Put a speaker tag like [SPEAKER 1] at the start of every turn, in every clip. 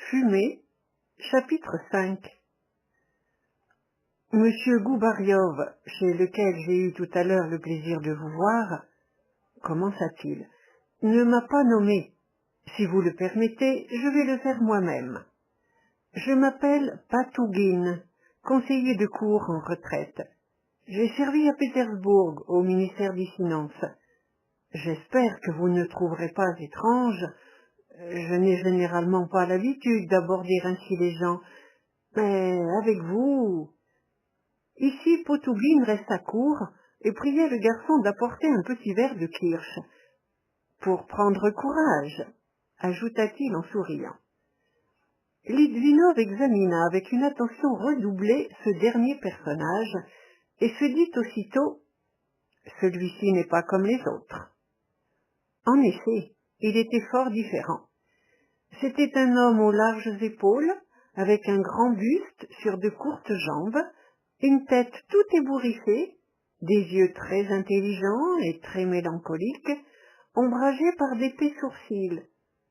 [SPEAKER 1] Fumée, chapitre 5. Monsieur Goubariov, chez lequel j'ai eu tout à l'heure le plaisir de vous voir, commença-t-il, ne m'a pas nommé. Si vous le permettez, je vais le faire moi-même. Je m'appelle Patougine, conseiller de cour en retraite. J'ai servi à Pétersbourg, au ministère des Finances. J'espère que vous ne trouverez pas étrange. Je n'ai généralement pas l'habitude d'aborder ainsi les gens, mais avec vous... Ici, Patougine resta court et priait le garçon d'apporter un petit verre de kirsch. Pour prendre courage, ajouta-t-il en souriant. Litvinov examina avec une attention redoublée ce dernier personnage et se dit aussitôt « Celui-ci n'est pas comme les autres ». En effet, il était fort différent. C'était un homme aux larges épaules, avec un grand buste sur de courtes jambes, une tête tout ébouriffée, des yeux très intelligents et très mélancoliques, ombragés par d'épais sourcils,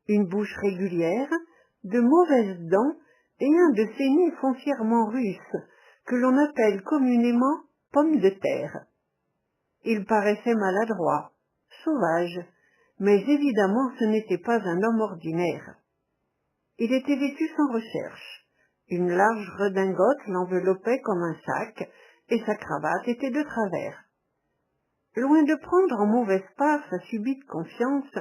[SPEAKER 1] une bouche régulière, de mauvaises dents et un de ces nez foncièrement russes, que l'on appelle communément pommes de terre. Il paraissait maladroit, sauvage, mais évidemment ce n'était pas un homme ordinaire. Il était vêtu sans recherche. Une large redingote l'enveloppait comme un sac, et sa cravate était de travers. Loin de prendre en mauvaise part sa subite confiance,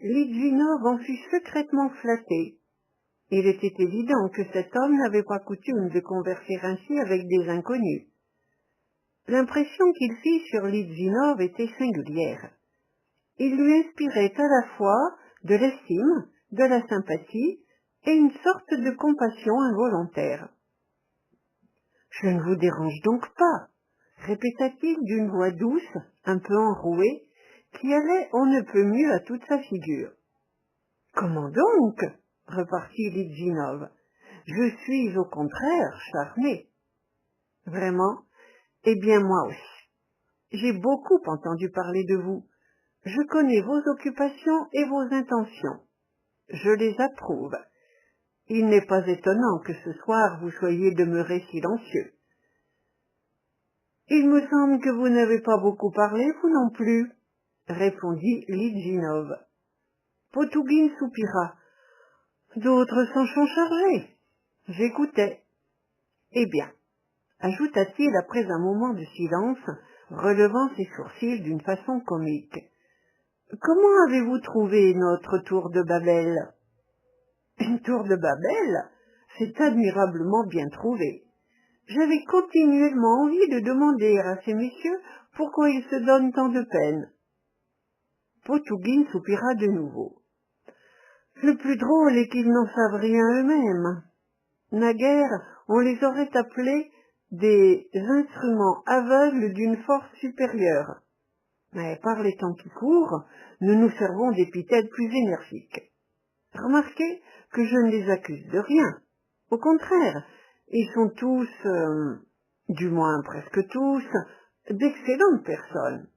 [SPEAKER 1] Litvinov en fut secrètement flatté. Il était évident que cet homme n'avait pas coutume de converser ainsi avec des inconnus. L'impression qu'il fit sur Litvinov était singulière. Il lui inspirait à la fois de l'estime, de la sympathie et une sorte de compassion involontaire. « Je ne vous dérange donc pas » répéta-t-il d'une voix douce, un peu enrouée, qui allait on ne peut mieux à toute sa figure. « Comment donc » repartit Litvinov. « Je suis au contraire charmé. »« Vraiment ? Eh bien moi aussi. J'ai beaucoup entendu parler de vous. Je connais vos occupations et vos intentions. Je les approuve. Il n'est pas étonnant que ce soir vous soyez demeuré silencieux. Il me semble que vous n'avez pas beaucoup parlé, vous non plus, répondit Litvinov. Patougine soupira. D'autres s'en sont chargés. J'écoutais. Eh bien, ajouta-t-il après un moment de silence, relevant ses sourcils d'une façon comique. Comment avez-vous trouvé notre tour de Babel? Une tour de Babel? C'est admirablement bien trouvé. J'avais continuellement envie de demander à ces messieurs pourquoi ils se donnent tant de peine. Patougine soupira de nouveau. Le plus drôle est qu'ils n'en savent rien eux-mêmes. Naguère, on les aurait appelés des instruments aveugles d'une force supérieure. Mais par les temps qui courent, nous nous servons d'épithètes plus énergiques. Remarquez que je ne les accuse de rien. Au contraire, ils sont tous, du moins presque tous, d'excellentes personnes.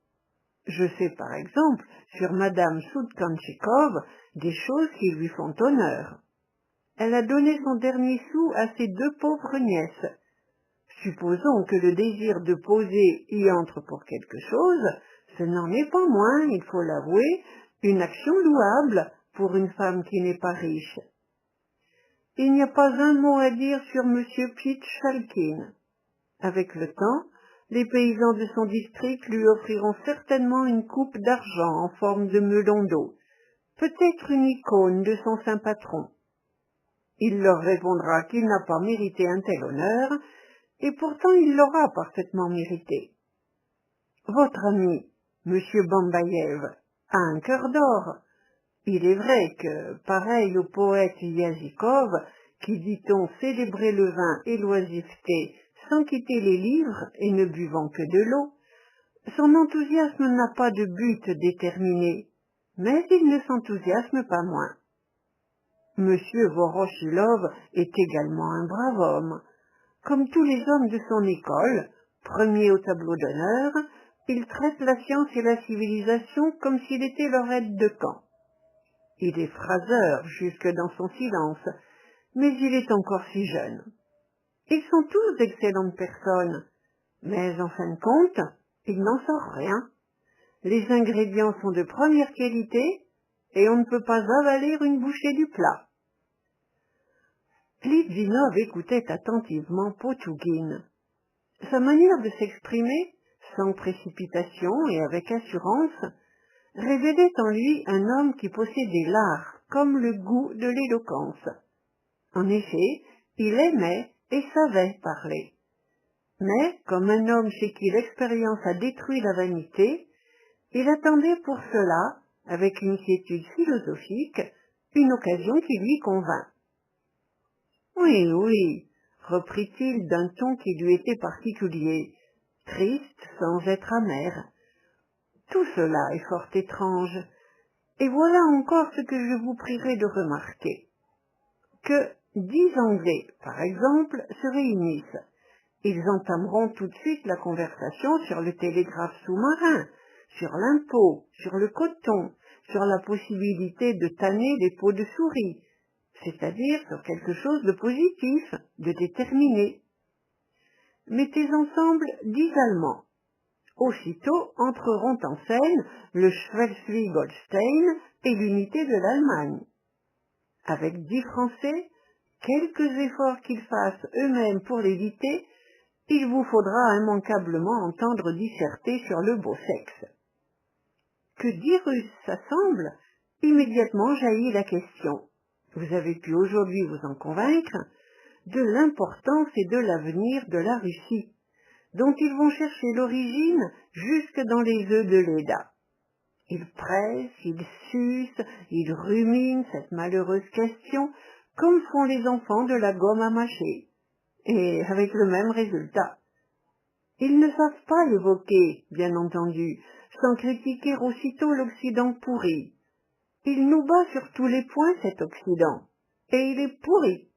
[SPEAKER 1] Je sais par exemple sur Madame Soudkanchikov des choses qui lui font honneur. Elle a donné son dernier sou à ses deux pauvres nièces. Supposons que le désir de poser y entre pour quelque chose, ce n'en est pas moins, il faut l'avouer, une action louable pour une femme qui n'est pas riche. Il n'y a pas un mot à dire sur M. Pitchalkin. Avec le temps, les paysans de son district lui offriront certainement une coupe d'argent en forme de melon d'eau, peut-être une icône de son saint patron. Il leur répondra qu'il n'a pas mérité un tel honneur, et pourtant il l'aura parfaitement mérité. Votre ami, M. Bambayev, a un cœur d'or. Il est vrai que, pareil au poète Yazikov, qui, dit-on, célébrait le vin et l'oisiveté sans quitter les livres et ne buvant que de l'eau, son enthousiasme n'a pas de but déterminé, mais il ne s'enthousiasme pas moins. Monsieur Voroshilov est également un brave homme. Comme tous les hommes de son école, premier au tableau d'honneur, il traite la science et la civilisation comme s'il était leur aide de camp. Il est phraseur jusque dans son silence, mais il est encore si jeune. Ils sont tous d'excellentes personnes, mais en fin de compte, il n'en sort rien. Les ingrédients sont de première qualité et on ne peut pas avaler une bouchée du plat. Litvinov écoutait attentivement Potougine. Sa manière de s'exprimer, sans précipitation et avec assurance, révélait en lui un homme qui possédait l'art comme le goût de l'éloquence. En effet, il aimait et savait parler. Mais, comme un homme chez qui l'expérience a détruit la vanité, il attendait pour cela, avec une quiétude philosophique, une occasion qui lui convint. « Oui, oui, reprit-il d'un ton qui lui était particulier, triste sans être amer. Tout cela est fort étrange, et voilà encore ce que je vous prierai de remarquer. Que 10 Anglais, par exemple, se réunissent. Ils entameront tout de suite la conversation sur le télégraphe sous-marin, sur l'impôt, sur le coton, sur la possibilité de tanner les peaux de souris, c'est-à-dire sur quelque chose de positif, de déterminé. Mettez ensemble 10 Allemands. Aussitôt entreront en scène le Schleswig-Holstein et l'unité de l'Allemagne. Avec 10 Français, quelques efforts qu'ils fassent eux-mêmes pour l'éviter, il vous faudra immanquablement entendre disserter sur le beau sexe. Que 10 Russes s'assemblent, immédiatement jaillit la question. Vous avez pu aujourd'hui vous en convaincre de l'importance et de l'avenir de la Russie, dont ils vont chercher l'origine jusque dans les œufs de Leda. Ils pressent, ils sucent, ils ruminent cette malheureuse question comme font les enfants de la gomme à mâcher, et avec le même résultat. Ils ne savent pas l'évoquer, bien entendu, sans critiquer aussitôt l'Occident pourri. Il nous bat sur tous les points, cet Occident, et il est pourri.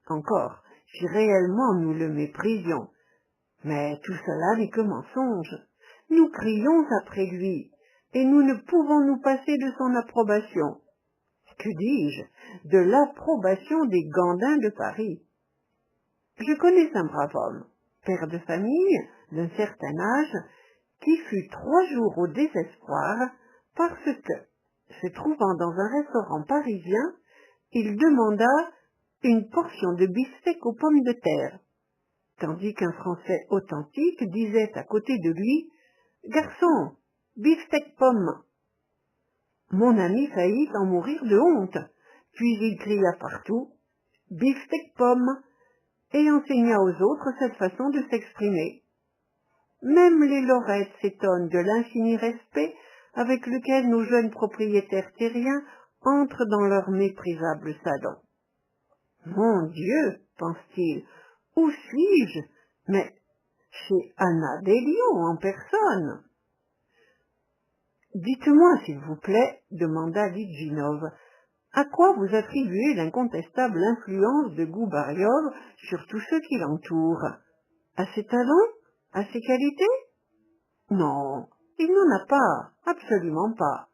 [SPEAKER 1] Encore, si réellement nous le méprisions. Mais tout cela n'est que mensonge. Nous crions après lui, et nous ne pouvons nous passer de son approbation. Que dis-je? De l'approbation des gandins de Paris. Je connais un brave homme, père de famille, d'un certain âge, qui fut 3 jours au désespoir parce que, se trouvant dans un restaurant parisien, il demanda une portion de beefsteak aux pommes de terre, tandis qu'un Français authentique disait à côté de lui « Garçon, beefsteak pomme !» Mon ami faillit en mourir de honte, puis il cria partout « Beefsteak pomme !» et enseigna aux autres cette façon de s'exprimer. Même les lorettes s'étonnent de l'infini respect avec lequel nos jeunes propriétaires terriens entrent dans leur méprisable salon. Mon Dieu, pense-t-il, où suis-je? Mais chez Anna Délion en personne. Dites-moi, s'il vous plaît, demanda Litvinov, à quoi vous attribuez l'incontestable influence de Goubariov sur tous ceux qui l'entourent? À ses talents? À ses qualités? Non, il n'en a pas, absolument pas.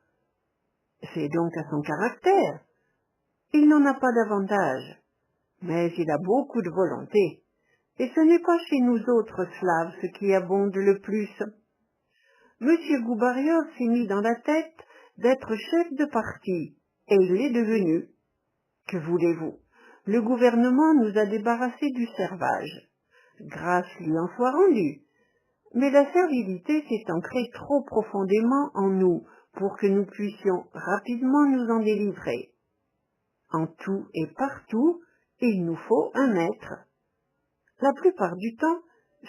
[SPEAKER 1] C'est donc à son caractère. Il n'en a pas davantage, mais il a beaucoup de volonté, et ce n'est pas chez nous autres Slaves ce qui abonde le plus. Monsieur Goubariov s'est mis dans la tête d'être chef de parti, et il l'est devenu. Que voulez-vous? Le gouvernement nous a débarrassés du servage. Grâce lui en soit rendue. Mais la servilité s'est ancrée trop profondément en nous pour que nous puissions rapidement nous en délivrer. En tout et partout, il nous faut un maître. La plupart du temps,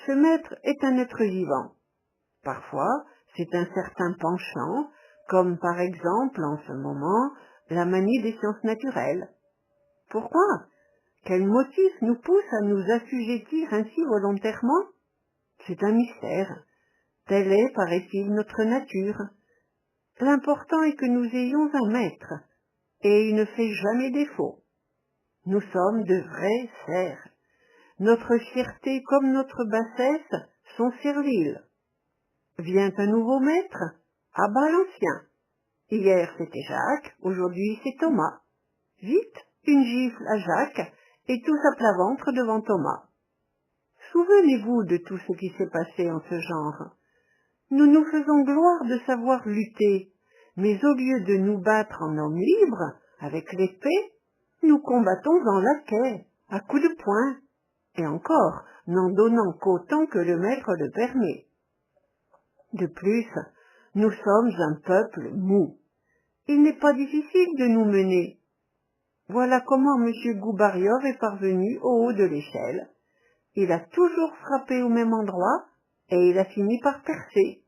[SPEAKER 1] ce maître est un être vivant. Parfois, c'est un certain penchant, comme par exemple en ce moment la manie des sciences naturelles. Pourquoi? Quel motif nous pousse à nous assujettir ainsi volontairement? C'est un mystère. Telle est, paraît-il, notre nature. L'important est que nous ayons un maître, et il ne fait jamais défaut. Nous sommes de vrais serfs. Notre fierté comme notre bassesse sont serviles. Vient un nouveau maître, abat l'ancien. Hier c'était Jacques, aujourd'hui c'est Thomas. Vite, une gifle à Jacques, et tous à plat ventre devant Thomas. Souvenez-vous de tout ce qui s'est passé en ce genre. Nous nous faisons gloire de savoir lutter, mais au lieu de nous battre en hommes libres, avec l'épée, nous combattons en laquais, à coups de poing, et encore, n'en donnant qu'autant que le maître le permet. De plus, nous sommes un peuple mou. Il n'est pas difficile de nous mener. Voilà comment M. Goubariov est parvenu au haut de l'échelle. Il a toujours frappé au même endroit, et il a fini par percer.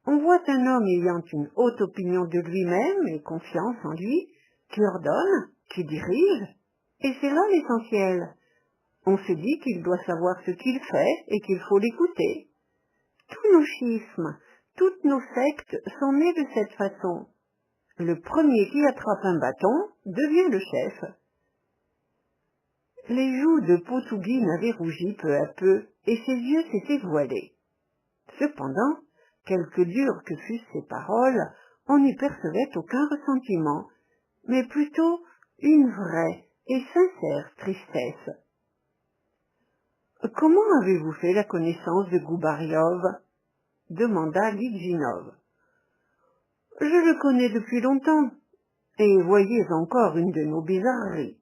[SPEAKER 1] On voit un homme ayant une haute opinion de lui-même et confiance en lui, qui ordonne, qui dirige, et c'est là l'essentiel. On se dit qu'il doit savoir ce qu'il fait et qu'il faut l'écouter. Tous nos schismes, toutes nos sectes sont nées de cette façon. Le premier qui attrape un bâton devient le chef. Les joues de Potugin avaient rougi peu à peu et ses yeux s'étaient voilés. Cependant, quelque dures que fussent ses paroles, on n'y percevait aucun ressentiment, mais plutôt une vraie et sincère tristesse. « Comment avez-vous fait la connaissance de Goubariov » demanda Litvinov. « Je le connais depuis longtemps, et voyez encore une de nos bizarreries.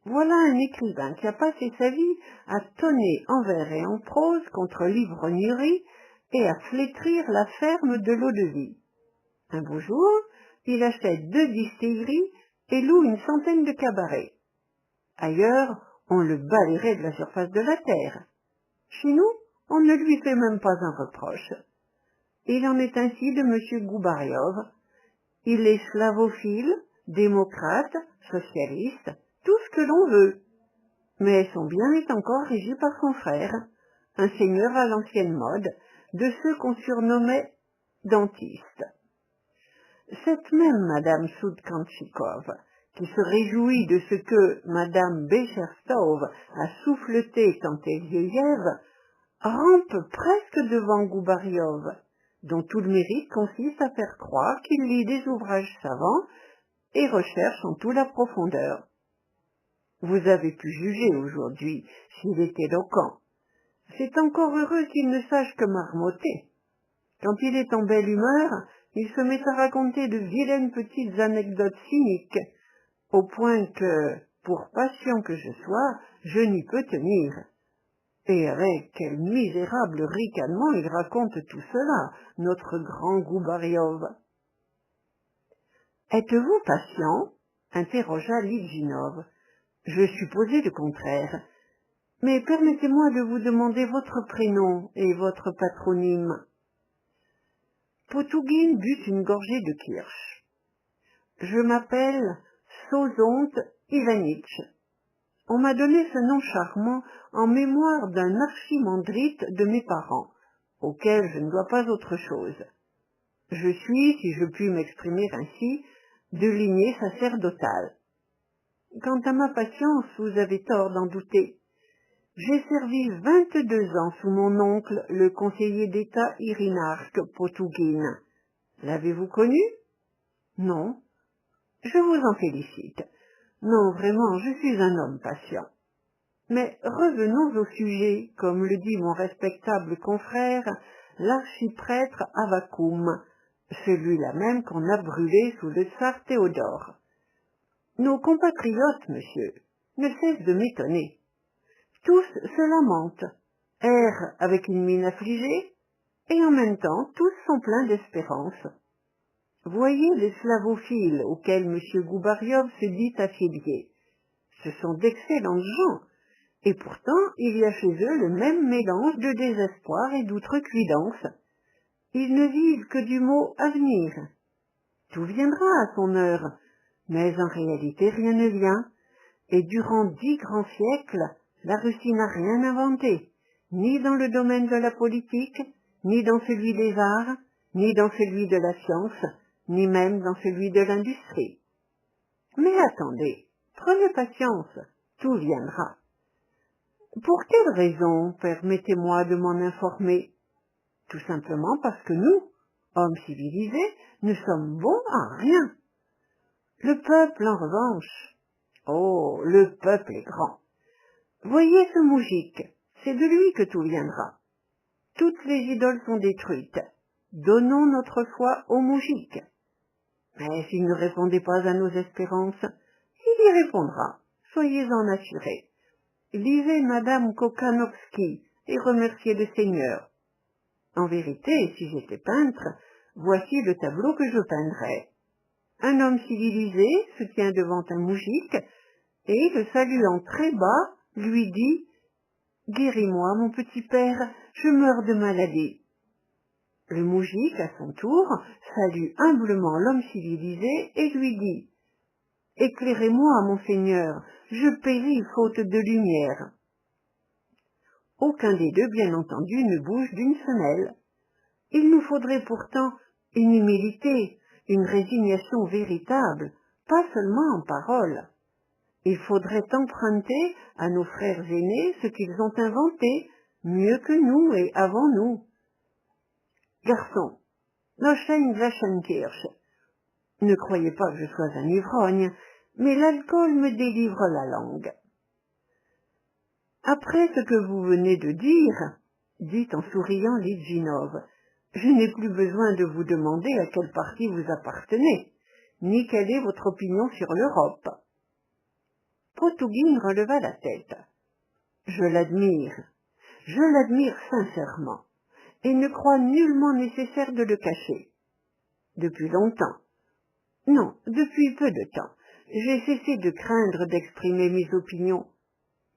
[SPEAKER 1] Voilà un écrivain qui a passé sa vie à tonner en vers et en prose contre l'ivrognerie et à flétrir la ferme de l'eau-de-vie. Un beau jour, il achète 2 distilleries et loue une centaine de cabarets. Ailleurs, on le balayerait de la surface de la terre. Chez nous, on ne lui fait même pas un reproche. Il en est ainsi de M. Goubariov. Il est slavophile, démocrate, socialiste, tout ce que l'on veut. Mais son bien est encore régi par son frère, un seigneur à l'ancienne mode, de ceux qu'on surnommait dentistes. Cette même Madame Soudkanchikov, qui se réjouit de ce que Madame Becherstov a souffleté quand elle vieillève, rampe presque devant Goubariov, dont tout le mérite consiste à faire croire qu'il lit des ouvrages savants et recherche en tout la profondeur. Vous avez pu juger aujourd'hui s'il est éloquent. C'est encore heureux qu'il ne sache que marmotter. Quand il est en belle humeur, il se met à raconter de vilaines petites anecdotes cyniques, au point que, pour patient que je sois, je n'y peux tenir. Et avec quel misérable ricanement il raconte tout cela, notre grand Goubariov. « Êtes-vous patient » interrogea Litvinov. « Je supposais le contraire. Mais permettez-moi de vous demander votre prénom et votre patronyme. » Potugin but une gorgée de kirsch. « Je m'appelle Sozonte Ivanitch. On m'a donné ce nom charmant en mémoire d'un archimandrite de mes parents, auquel je ne dois pas autre chose. Je suis, si je puis m'exprimer ainsi, de lignée sacerdotale. Quant à ma patience, vous avez tort d'en douter. J'ai servi 22 ans sous mon oncle, le conseiller d'État Irinarque Potugin. L'avez-vous connu? Non. Je vous en félicite. Non, vraiment, je suis un homme patient. Mais revenons au sujet, comme le dit mon respectable confrère, l'archiprêtre Avakoum, celui-là même qu'on a brûlé sous le tsar Théodore. Nos compatriotes, monsieur, ne cessent de m'étonner. Tous se lamentent, errent avec une mine affligée, et en même temps tous sont pleins d'espérance. Voyez les slavophiles auxquels M. Goubariov se dit affilié. Ce sont d'excellentes gens, et pourtant il y a chez eux le même mélange de désespoir et d'outrecuidance. Ils ne vivent que du mot avenir. Tout viendra à son heure, mais en réalité rien ne vient, et durant 10 grands siècles, la Russie n'a rien inventé, ni dans le domaine de la politique, ni dans celui des arts, ni dans celui de la science, ni même dans celui de l'industrie. Mais attendez, prenez patience, tout viendra. Pour quelle raison, permettez-moi de m'en informer? Tout simplement parce que nous, hommes civilisés, ne sommes bons à rien. Le peuple, en revanche, oh, le peuple est grand. Voyez ce moujik, c'est de lui que tout viendra. Toutes les idoles sont détruites. Donnons notre foi au moujik. Mais s'il ne répondait pas à nos espérances, il y répondra, soyez-en assurés. Lisez Madame Kokanowski et remerciez le Seigneur. En vérité, si j'étais peintre, voici le tableau que je peindrais. Un homme civilisé se tient devant un moujik et, le saluant très bas, lui dit « Guéris-moi, mon petit père, je meurs de maladie. » Le moujik, à son tour, salue humblement l'homme civilisé et lui dit « Éclairez-moi, mon Seigneur, je péris faute de lumière. » Aucun des deux, bien entendu, ne bouge d'une semelle. Il nous faudrait pourtant une humilité, une résignation véritable, pas seulement en parole. Il faudrait emprunter à nos frères aînés ce qu'ils ont inventé, mieux que nous et avant nous. Garçon, Nochen Waschenkirch, ne croyez pas que je sois un ivrogne, mais l'alcool me délivre la langue. Après ce que vous venez de dire, dit en souriant Litvinov, je n'ai plus besoin de vous demander à quel parti vous appartenez, ni quelle est votre opinion sur l'Europe. Potougine releva la tête. Je l'admire sincèrement, et ne crois nullement nécessaire de le cacher. Depuis longtemps. Non, depuis peu de temps. J'ai cessé de craindre d'exprimer mes opinions.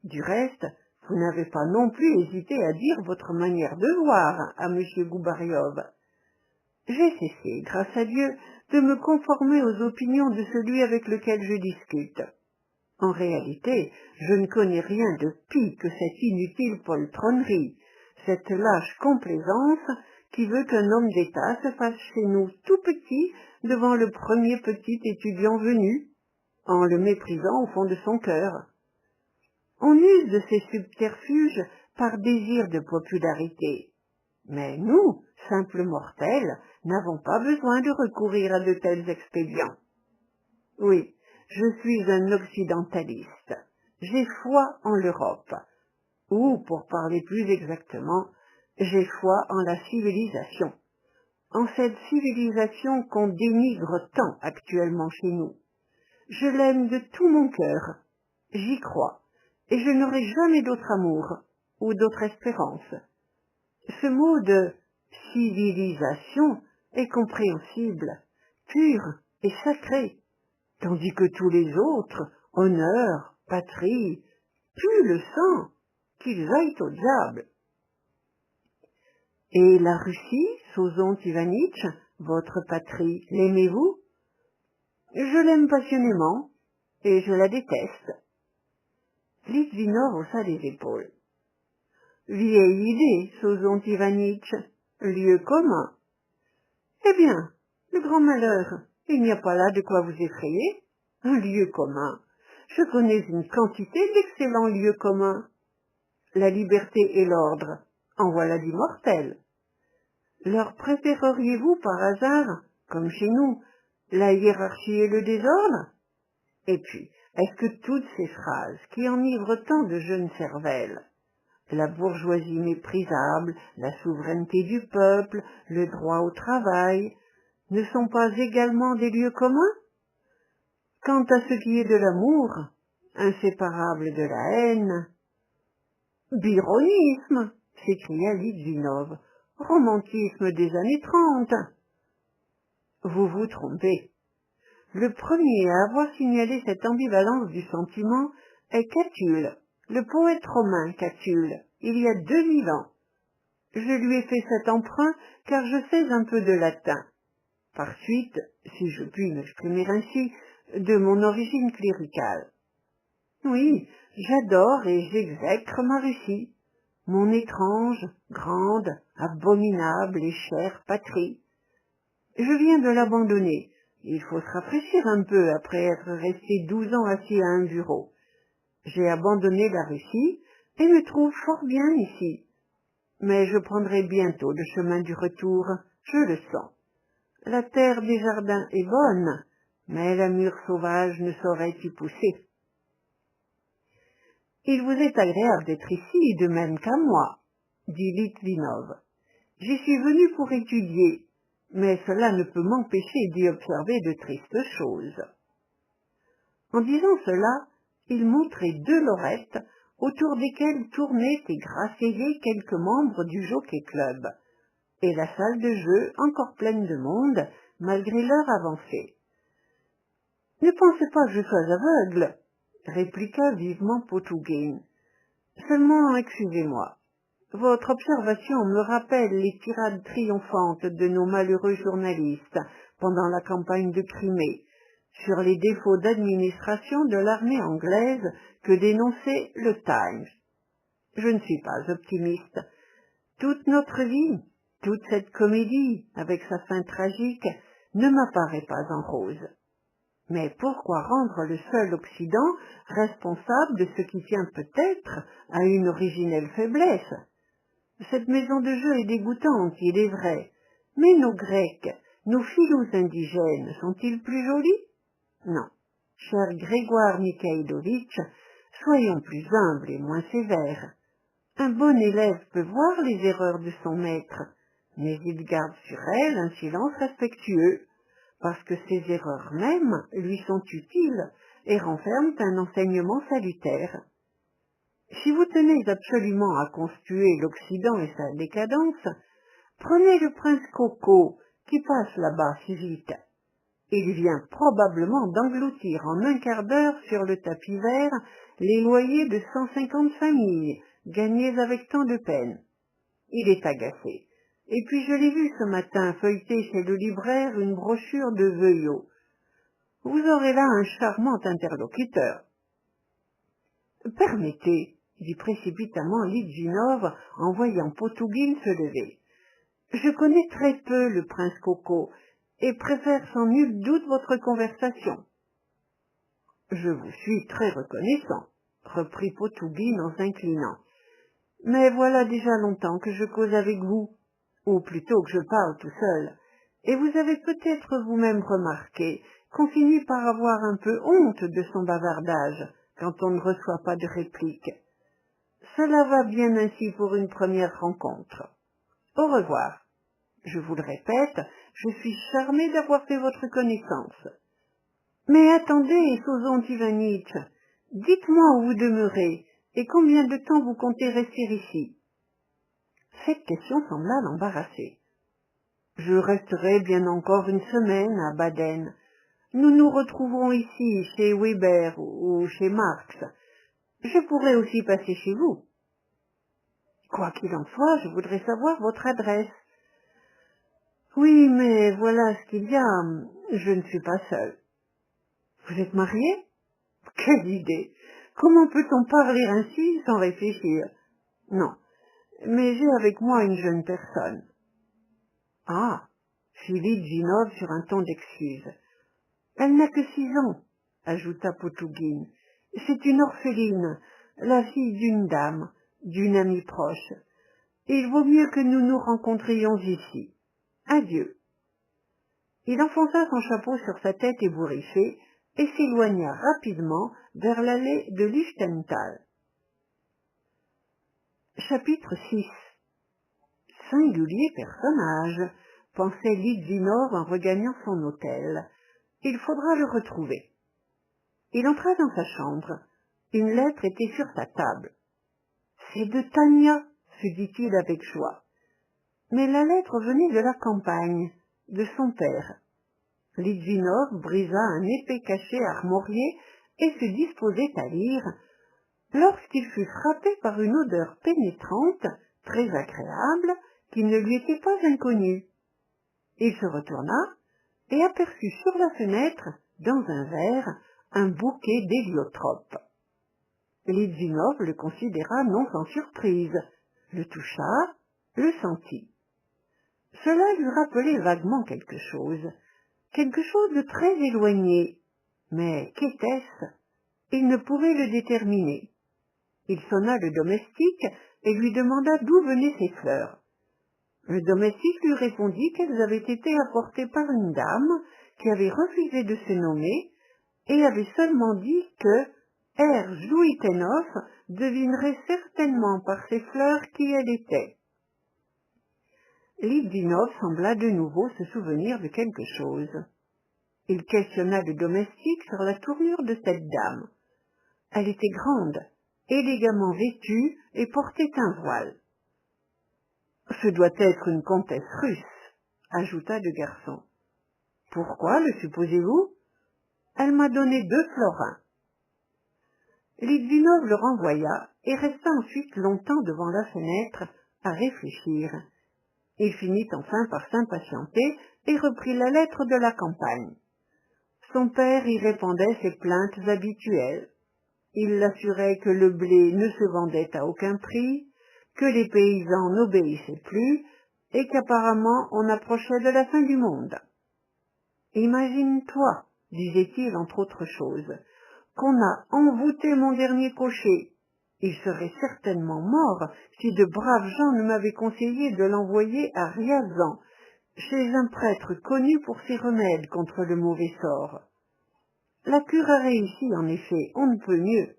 [SPEAKER 1] Du reste, vous n'avez pas non plus hésité à dire votre manière de voir à M. Goubaryov. J'ai cessé, grâce à Dieu, de me conformer aux opinions de celui avec lequel je discute. En réalité, je ne connais rien de pis que cette inutile poltronnerie, cette lâche complaisance qui veut qu'un homme d'État se fasse chez nous tout petit devant le premier petit étudiant venu, en le méprisant au fond de son cœur. On use de ces subterfuges par désir de popularité. Mais nous, simples mortels, n'avons pas besoin de recourir à de tels expédients. Oui, je suis un occidentaliste. J'ai foi en l'Europe. Ou, pour parler plus exactement, j'ai foi en la civilisation. En cette civilisation qu'on dénigre tant actuellement chez nous. Je l'aime de tout mon cœur. J'y crois. Et je n'aurai jamais d'autre amour, ou d'autre espérance. Ce mot de civilisation est compréhensible, pur et sacré, tandis que tous les autres, honneur, patrie, puent le sang, qu'ils aillent au diable. Et la Russie, Sozont Ivanitch, votre patrie, l'aimez-vous? Je l'aime passionnément, et je la déteste. Litvinov haussa les épaules. Vieille idée, Sozont Ivanitch, lieu commun. Eh bien, le grand malheur, il n'y a pas là de quoi vous effrayer. Un lieu commun. Je connais une quantité d'excellents lieux communs. La liberté et l'ordre, en voilà d'immortels. Leur préféreriez-vous par hasard, comme chez nous, la hiérarchie et le désordre? Et puis, est-ce que toutes ces phrases qui enivrent tant de jeunes cervelles, la bourgeoisie méprisable, la souveraineté du peuple, le droit au travail, ne sont pas également des lieux communs? Quant à ce qui est de l'amour, inséparable de la haine, byronisme, s'écria Litvinov, romantisme des années 30. Vous vous trompez. Le premier à avoir signalé cette ambivalence du sentiment est Catulle, le poète romain Catulle, il y a 2000 ans. Je lui ai fait cet emprunt car je sais un peu de latin. Par suite, si je puis m'exprimer ainsi, de mon origine cléricale. Oui, j'adore et j'exècre ma Russie, mon étrange, grande, abominable et chère patrie. Je viens de l'abandonner. Il faut se rafraîchir un peu après être resté 12 ans assis à un bureau. J'ai abandonné la Russie et me trouve fort bien ici. Mais je prendrai bientôt le chemin du retour, je le sens. La terre des jardins est bonne, mais la mûre sauvage ne saurait y pousser. « Il vous est agréable d'être ici, de même qu'à moi, » dit Litvinov. « J'y suis venu pour étudier, mais cela ne peut m'empêcher d'y observer de tristes choses. » En disant cela, il montrait deux lorettes autour desquelles tournaient et grassaillaient quelques membres du Jockey Club, et la salle de jeu encore pleine de monde, malgré l'heure avancée. « Ne pensez pas que je sois aveugle, » répliqua vivement Potougine. « Seulement, excusez-moi. Votre observation me rappelle les tirades triomphantes de nos malheureux journalistes pendant la campagne de Crimée, sur les défauts d'administration de l'armée anglaise que dénonçait le Times. Je ne suis pas optimiste. Toute notre vie, toute cette comédie, avec sa fin tragique, ne m'apparaît pas en rose. Mais pourquoi rendre le seul Occident responsable de ce qui tient peut-être à une originelle faiblesse? Cette maison de jeu est dégoûtante, il est vrai, mais nos Grecs, nos filous indigènes, sont-ils plus jolis? Non. Cher Grégoire Mikhailovitch, soyons plus humbles et moins sévères. Un bon élève peut voir les erreurs de son maître, mais il garde sur elles un silence respectueux, parce que ces erreurs mêmes lui sont utiles et renferment un enseignement salutaire. Si vous tenez absolument à conspuer l'Occident et sa décadence, prenez le prince Coco, qui passe là-bas si vite. Il vient probablement d'engloutir en un quart d'heure sur le tapis vert les loyers de 150 familles, gagnés avec tant de peine. Il est agacé. Et puis je l'ai vu ce matin feuilleter chez le libraire une brochure de Veuillot. Vous aurez là un charmant interlocuteur. Permettez, dit précipitamment Litvinov en voyant Potougine se lever. Je connais très peu le prince Coco et préfère sans nul doute votre conversation. Je vous suis très reconnaissant, reprit Potougine en s'inclinant. Mais voilà déjà longtemps que je cause avec vous, ou plutôt que je parle tout seul, et vous avez peut-être vous-même remarqué qu'on finit par avoir un peu honte de son bavardage quand on ne reçoit pas de réplique. Cela va bien ainsi pour une première rencontre. Au revoir. Je vous le répète, je suis charmé d'avoir fait votre connaissance. Mais attendez, Sozont Ivanitch, dites-moi où vous demeurez et combien de temps vous comptez rester ici. Cette question sembla l'embarrasser. Je resterai bien encore une semaine à Baden. Nous nous retrouverons ici, chez Weber ou chez Marx. Je pourrai aussi passer chez vous. Quoi qu'il en soit, je voudrais savoir votre adresse. Oui, mais voilà ce qu'il y a, je ne suis pas seule. Vous êtes marié? Quelle idée! Comment peut-on parler ainsi sans réfléchir? Non, mais j'ai avec moi une jeune personne. Ah, fit Litvinov sur un ton d'excuse. Elle n'a que 6 ans, ajouta Potougine. C'est une orpheline, la fille d'une dame, d'une amie proche. Il vaut mieux que nous nous rencontrions ici. Adieu. Il enfonça son chapeau sur sa tête ébouriffée et s'éloigna rapidement vers l'allée de Lichtental. Chapitre 6. Singulier personnage, pensait Litvinov en regagnant son hôtel. Il faudra le retrouver. Il entra dans sa chambre. Une lettre était sur sa table. « C'est de Tania », se dit-il avec joie. Mais la lettre venait de la campagne, de son père. Litvinov brisa un épais cachet armorié et se disposait à lire, lorsqu'il fut frappé par une odeur pénétrante, très agréable, qui ne lui était pas inconnue. Il se retourna et aperçut sur la fenêtre, dans un verre, un bouquet d'héliotropes. Litvinov le considéra non sans surprise, le toucha, le sentit. Cela lui rappelait vaguement quelque chose de très éloigné, mais qu'était-ce? Il ne pouvait le déterminer. Il sonna le domestique et lui demanda d'où venaient ces fleurs. Le domestique lui répondit qu'elles avaient été apportées par une dame qui avait refusé de se nommer et avait seulement dit que Erzluitenhoff devinerait certainement par ses fleurs qui elle était. Litvinov sembla de nouveau se souvenir de quelque chose. Il questionna le domestique sur la tournure de cette dame. Elle était grande, élégamment vêtue et portait un voile. « Ce doit être une comtesse russe », ajouta le garçon. « Pourquoi le supposez-vous ? Elle m'a donné 2 florins. » Litvinov le renvoya et resta ensuite longtemps devant la fenêtre à réfléchir. Il finit enfin par s'impatienter et reprit la lettre de la campagne. Son père y répondait ses plaintes habituelles. Il l'assurait que le blé ne se vendait à aucun prix, que les paysans n'obéissaient plus et qu'apparemment on approchait de la fin du monde. « Imagine-toi, disait-il entre autres choses, qu'on a envoûté mon dernier cocher. Il serait certainement mort si de braves gens ne m'avaient conseillé de l'envoyer à Riazan, chez un prêtre connu pour ses remèdes contre le mauvais sort. La cure a réussi, en effet, on ne peut mieux.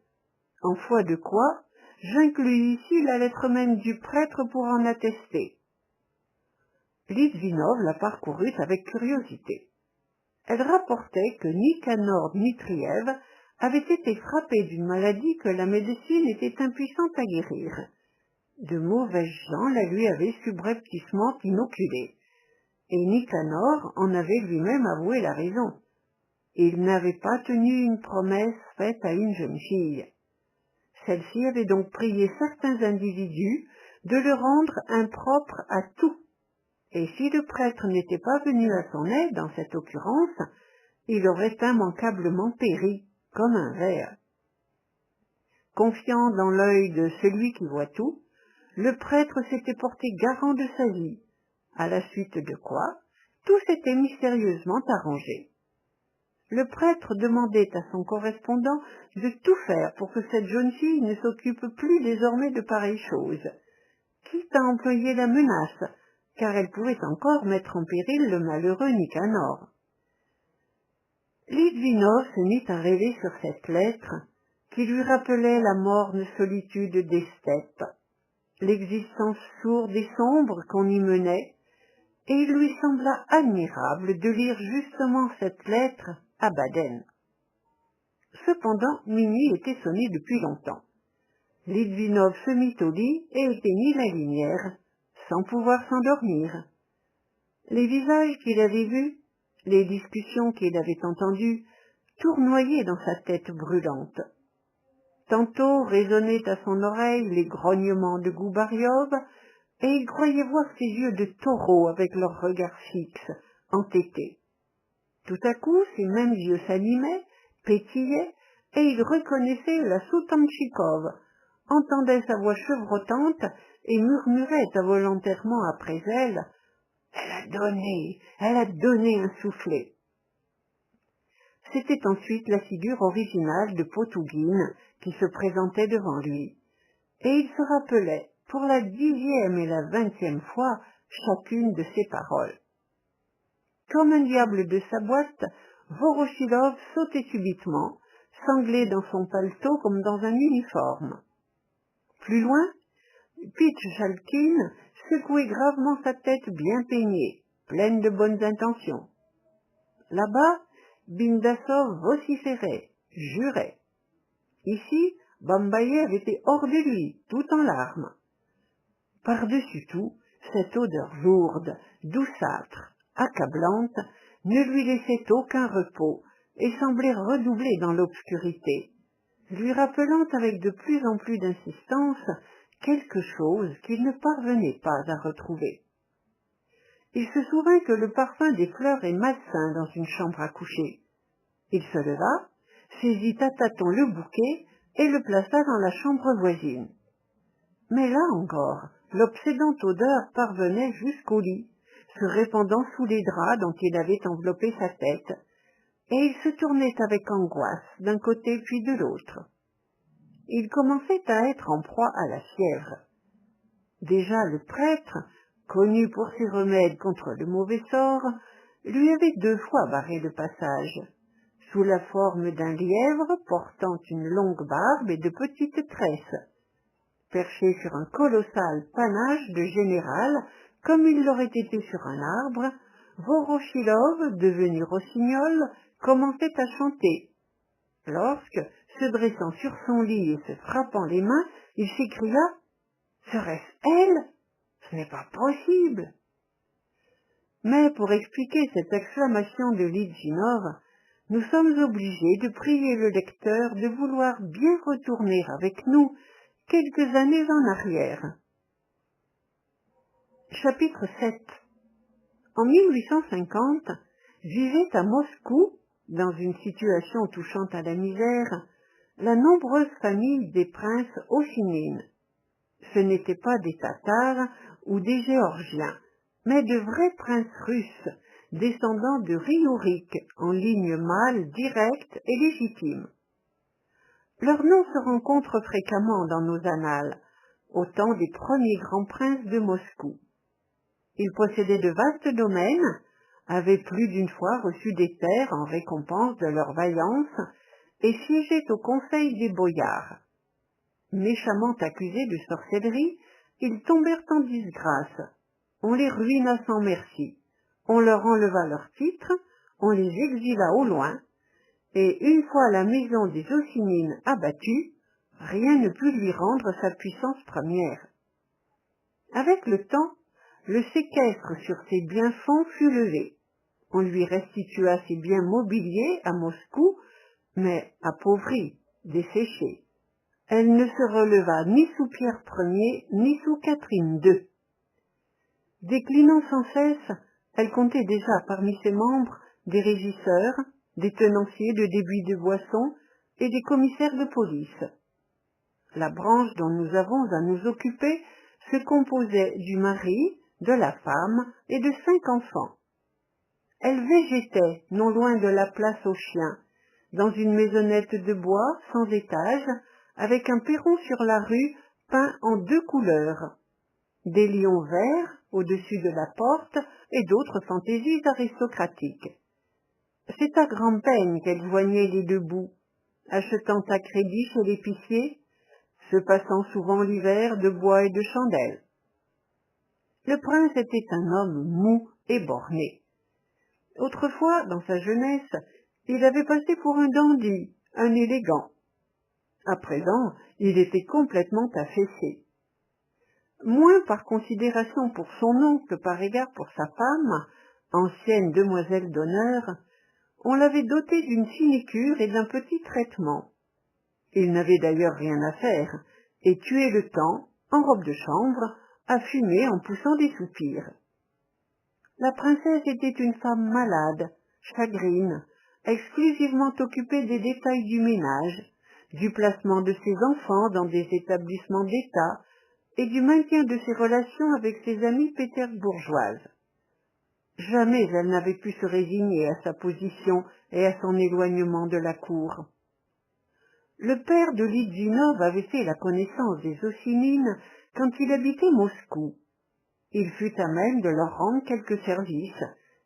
[SPEAKER 1] En foi de quoi, j'inclus ici la lettre même du prêtre pour en attester. » Litvinov la parcourut avec curiosité. Elle rapportait que Nicanor Dmitriev avait été frappé d'une maladie que la médecine était impuissante à guérir. De mauvaises gens la lui avaient subrepticement inoculée, et Nicanor en avait lui-même avoué la raison. Il n'avait pas tenu une promesse faite à une jeune fille. Celle-ci avait donc prié certains individus de le rendre impropre à tout, et si le prêtre n'était pas venu à son aide dans cette occurrence, il aurait immanquablement péri, comme un ver. Confiant dans l'œil de celui qui voit tout, le prêtre s'était porté garant de sa vie, à la suite de quoi tout s'était mystérieusement arrangé. Le prêtre demandait à son correspondant de tout faire pour que cette jeune fille ne s'occupe plus désormais de pareilles choses, quitte à employer la menace, car elle pouvait encore mettre en péril le malheureux Nicanor. Litvinov se mit à rêver sur cette lettre qui lui rappelait la morne solitude des steppes, l'existence sourde et sombre qu'on y menait, et il lui sembla admirable de lire justement cette lettre à Baden. Cependant, minuit était sonné depuis longtemps. Litvinov se mit au lit et éteignit la lumière, sans pouvoir s'endormir. Les visages qu'il avait vus, les discussions qu'il avait entendues, tournoyaient dans sa tête brûlante. Tantôt résonnaient à son oreille les grognements de Goubariov, et il croyait voir ses yeux de taureau avec leur regard fixe, entêté. Tout à coup, ces mêmes yeux s'animaient, pétillaient, et il reconnaissait la Soutanchikov, entendait sa voix chevrotante et murmurait involontairement après elle « Elle a donné un soufflet !» C'était ensuite la figure originale de Potougine qui se présentait devant lui, et il se rappelait, pour la 10e et la 20e fois, chacune de ses paroles. Comme un diable de sa boîte, Voroshilov sautait subitement, sanglé dans son paletot comme dans un uniforme. Plus loin, Pitchalkin secouait gravement sa tête bien peignée, pleine de bonnes intentions. Là-bas, Bindassov vociférait, jurait. Ici, Bambayev était hors de lui, tout en larmes. Par-dessus tout, cette odeur lourde, douceâtre, accablante, ne lui laissait aucun repos et semblait redoubler dans l'obscurité, lui rappelant avec de plus en plus d'insistance quelque chose qu'il ne parvenait pas à retrouver. Il se souvint que le parfum des fleurs est malsain dans une chambre à coucher. Il se leva, saisit à tâtons le bouquet et le plaça dans la chambre voisine. Mais là encore, l'obsédante odeur parvenait jusqu'au lit, se répandant sous les draps dont il avait enveloppé sa tête, et il se tournait avec angoisse d'un côté puis de l'autre. Il commençait à être en proie à la fièvre. Déjà le prêtre, connu pour ses remèdes contre le mauvais sort, lui avait 2 fois barré le passage. sous la forme d'un lièvre portant une longue barbe et de petites tresses. Perché sur un colossal panache de général, comme il l'aurait été sur un arbre, Vorochilov, devenu rossignol, commençait à chanter. Lorsque, se dressant sur son lit et se frappant les mains, il s'écria « Serait-ce elle? Ce n'est pas possible !» Mais pour expliquer cette exclamation de Litvinov, nous sommes obligés de prier le lecteur de vouloir bien retourner avec nous quelques années en arrière. Chapitre 7. En 1850, vivait à Moscou, dans une situation touchant à la misère, la nombreuse famille des princes Ochinines. Ce n'étaient pas des Tatars ou des Géorgiens, mais de vrais princes russes, descendants de Riouric, en ligne mâle directe et légitime. Leurs noms se rencontrent fréquemment dans nos annales, au temps des premiers grands princes de Moscou. Ils possédaient de vastes domaines, avaient plus d'une fois reçu des terres en récompense de leur vaillance et siégeaient au conseil des boyards. Méchamment accusés de sorcellerie, ils tombèrent en disgrâce. On les ruina sans merci. On leur enleva leurs titres, on les exila au loin, et une fois la maison des Ochinines abattue, rien ne put lui rendre sa puissance première. Avec le temps, le séquestre sur ses biens-fonds fut levé. On lui restitua ses biens mobiliers à Moscou, mais appauvrie, desséchée. Elle ne se releva ni sous Pierre Ier, ni sous Catherine II. Déclinant sans cesse, elle comptait déjà parmi ses membres des régisseurs, des tenanciers de débit de boissons et des commissaires de police. La branche dont nous avons à nous occuper se composait du mari, de la femme et de 5 enfants. Elle végétait non loin de la place aux chiens, dans une maisonnette de bois sans étage, avec un perron sur la rue peint en 2 couleurs, des lions verts au-dessus de la porte et d'autres fantaisies aristocratiques. C'est à grand-peine qu'elle joignait les 2 bouts, achetant à crédit chez l'épicier, se passant souvent l'hiver de bois et de chandelles. Le prince était un homme mou et borné. Autrefois, dans sa jeunesse, il avait passé pour un dandy, un élégant. À présent, il était complètement affaissé. Moins par considération pour son oncle que par égard pour sa femme, ancienne demoiselle d'honneur, on l'avait doté d'une sinécure et d'un petit traitement. Il n'avait d'ailleurs rien à faire, et tuait le temps, en robe de chambre, à fumer en poussant des soupirs. La princesse était une femme malade, chagrine, exclusivement occupée des détails du ménage, du placement de ses enfants dans des établissements d'État et du maintien de ses relations avec ses amies pétersbourgeoises. Jamais elle n'avait pu se résigner à sa position et à son éloignement de la cour. Le père de Litvinov avait fait la connaissance des Ochinines quand il habitait Moscou. Il fut à même de leur rendre quelques services.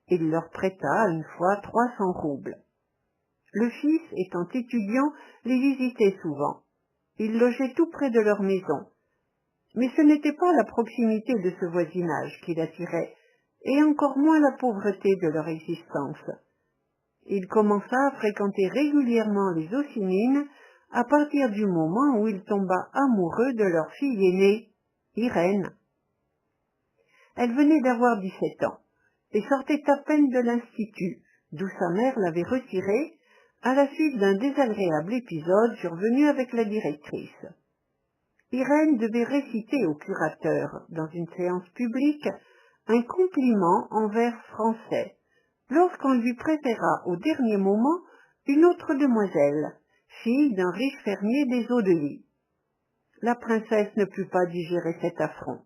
[SPEAKER 1] Il leur prêta une fois 300 roubles. Le fils, étant étudiant, les visitait souvent. Il logeait tout près de leur maison. Mais ce n'était pas la proximité de ce voisinage qui l'attirait, et encore moins la pauvreté de leur existence. Il commença à fréquenter régulièrement les Ochinines à partir du moment où il tomba amoureux de leur fille aînée, Irène. Elle venait d'avoir 17 ans et sortait à peine de l'institut, d'où sa mère l'avait retirée à la suite d'un désagréable épisode survenu avec la directrice. Irène devait réciter au curateur, dans une séance publique, un compliment en vers français, lorsqu'on lui préféra au dernier moment une autre demoiselle, fille d'un riche fermier des Eaux-de-Vie. La princesse ne put pas digérer cet affront.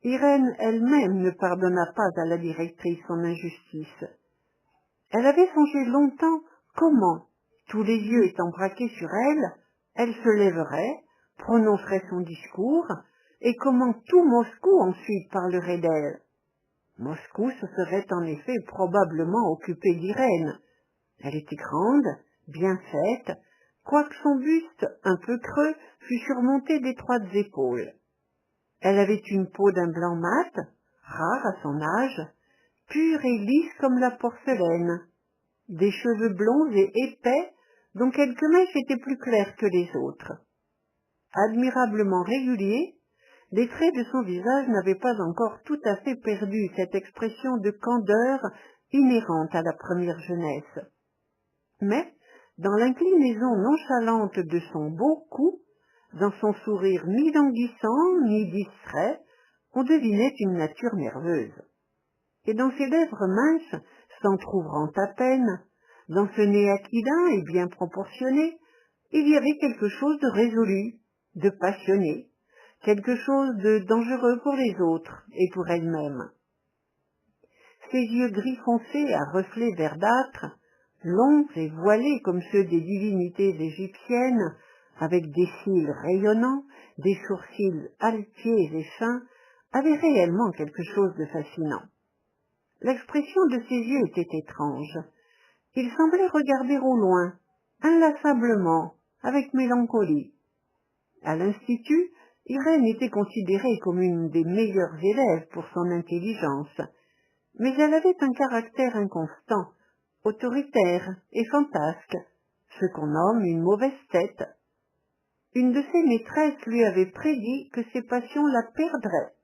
[SPEAKER 1] Irène elle-même ne pardonna pas à la directrice son injustice. Elle avait songé longtemps comment, tous les yeux étant braqués sur elle, elle se lèverait, prononcerait son discours, et comment tout Moscou ensuite parlerait d'elle. Moscou se serait en effet probablement occupé d'Irène, Elle était grande, bien faite, quoique son buste, un peu creux, fût surmonté d'étroites épaules. Elle avait une peau d'un blanc mat, rare à son âge, pure et lisse comme la porcelaine, des cheveux blonds et épais, dont quelques mèches étaient plus claires que les autres. Admirablement réguliers, les traits de son visage n'avaient pas encore tout à fait perdu cette expression de candeur inhérente à la première jeunesse. Mais, dans l'inclinaison nonchalante de son beau cou, dans son sourire ni languissant ni distrait, on devinait une nature nerveuse. Et dans ses lèvres minces, s'entr'ouvrant à peine, dans ce nez aquilin et bien proportionné, il y avait quelque chose de résolu, de passionné, quelque chose de dangereux pour les autres et pour elle-même. Ses yeux gris foncé à reflets verdâtres, longs et voilés comme ceux des divinités égyptiennes, avec des cils rayonnants, des sourcils altiers et fins, avaient réellement quelque chose de fascinant. L'expression de ses yeux était étrange. Il semblait regarder au loin, inlassablement, avec mélancolie. À l'Institut, Irène était considérée comme une des meilleures élèves pour son intelligence, mais elle avait un caractère inconstant, autoritaire et fantasque, ce qu'on nomme une mauvaise tête. Une de ses maîtresses lui avait prédit que ses passions la perdraient.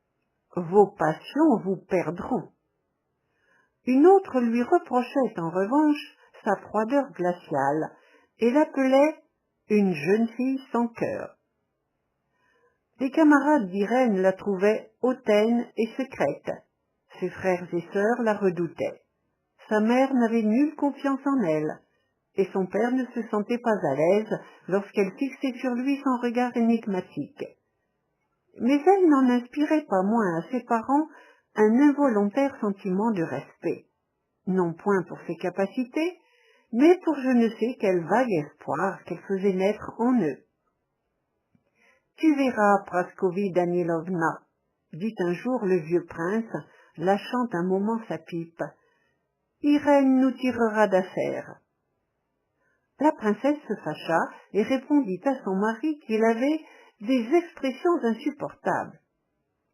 [SPEAKER 1] « Vos passions vous perdront ». Une autre lui reprochait en revanche sa froideur glaciale et l'appelait une jeune fille sans cœur. Les camarades d'Irène la trouvaient hautaine et secrète. Ses frères et sœurs la redoutaient. Sa mère n'avait nulle confiance en elle, et son père ne se sentait pas à l'aise lorsqu'elle fixait sur lui son regard énigmatique. Mais elle n'en inspirait pas moins à ses parents un involontaire sentiment de respect, non point pour ses capacités, mais pour je ne sais quel vague espoir qu'elle faisait naître en eux. « Tu verras, Praskovie Danilovna, » dit un jour le vieux prince, lâchant un moment sa pipe. « Irène nous tirera d'affaire. » La princesse se fâcha et répondit à son mari qu'il avait des expressions insupportables.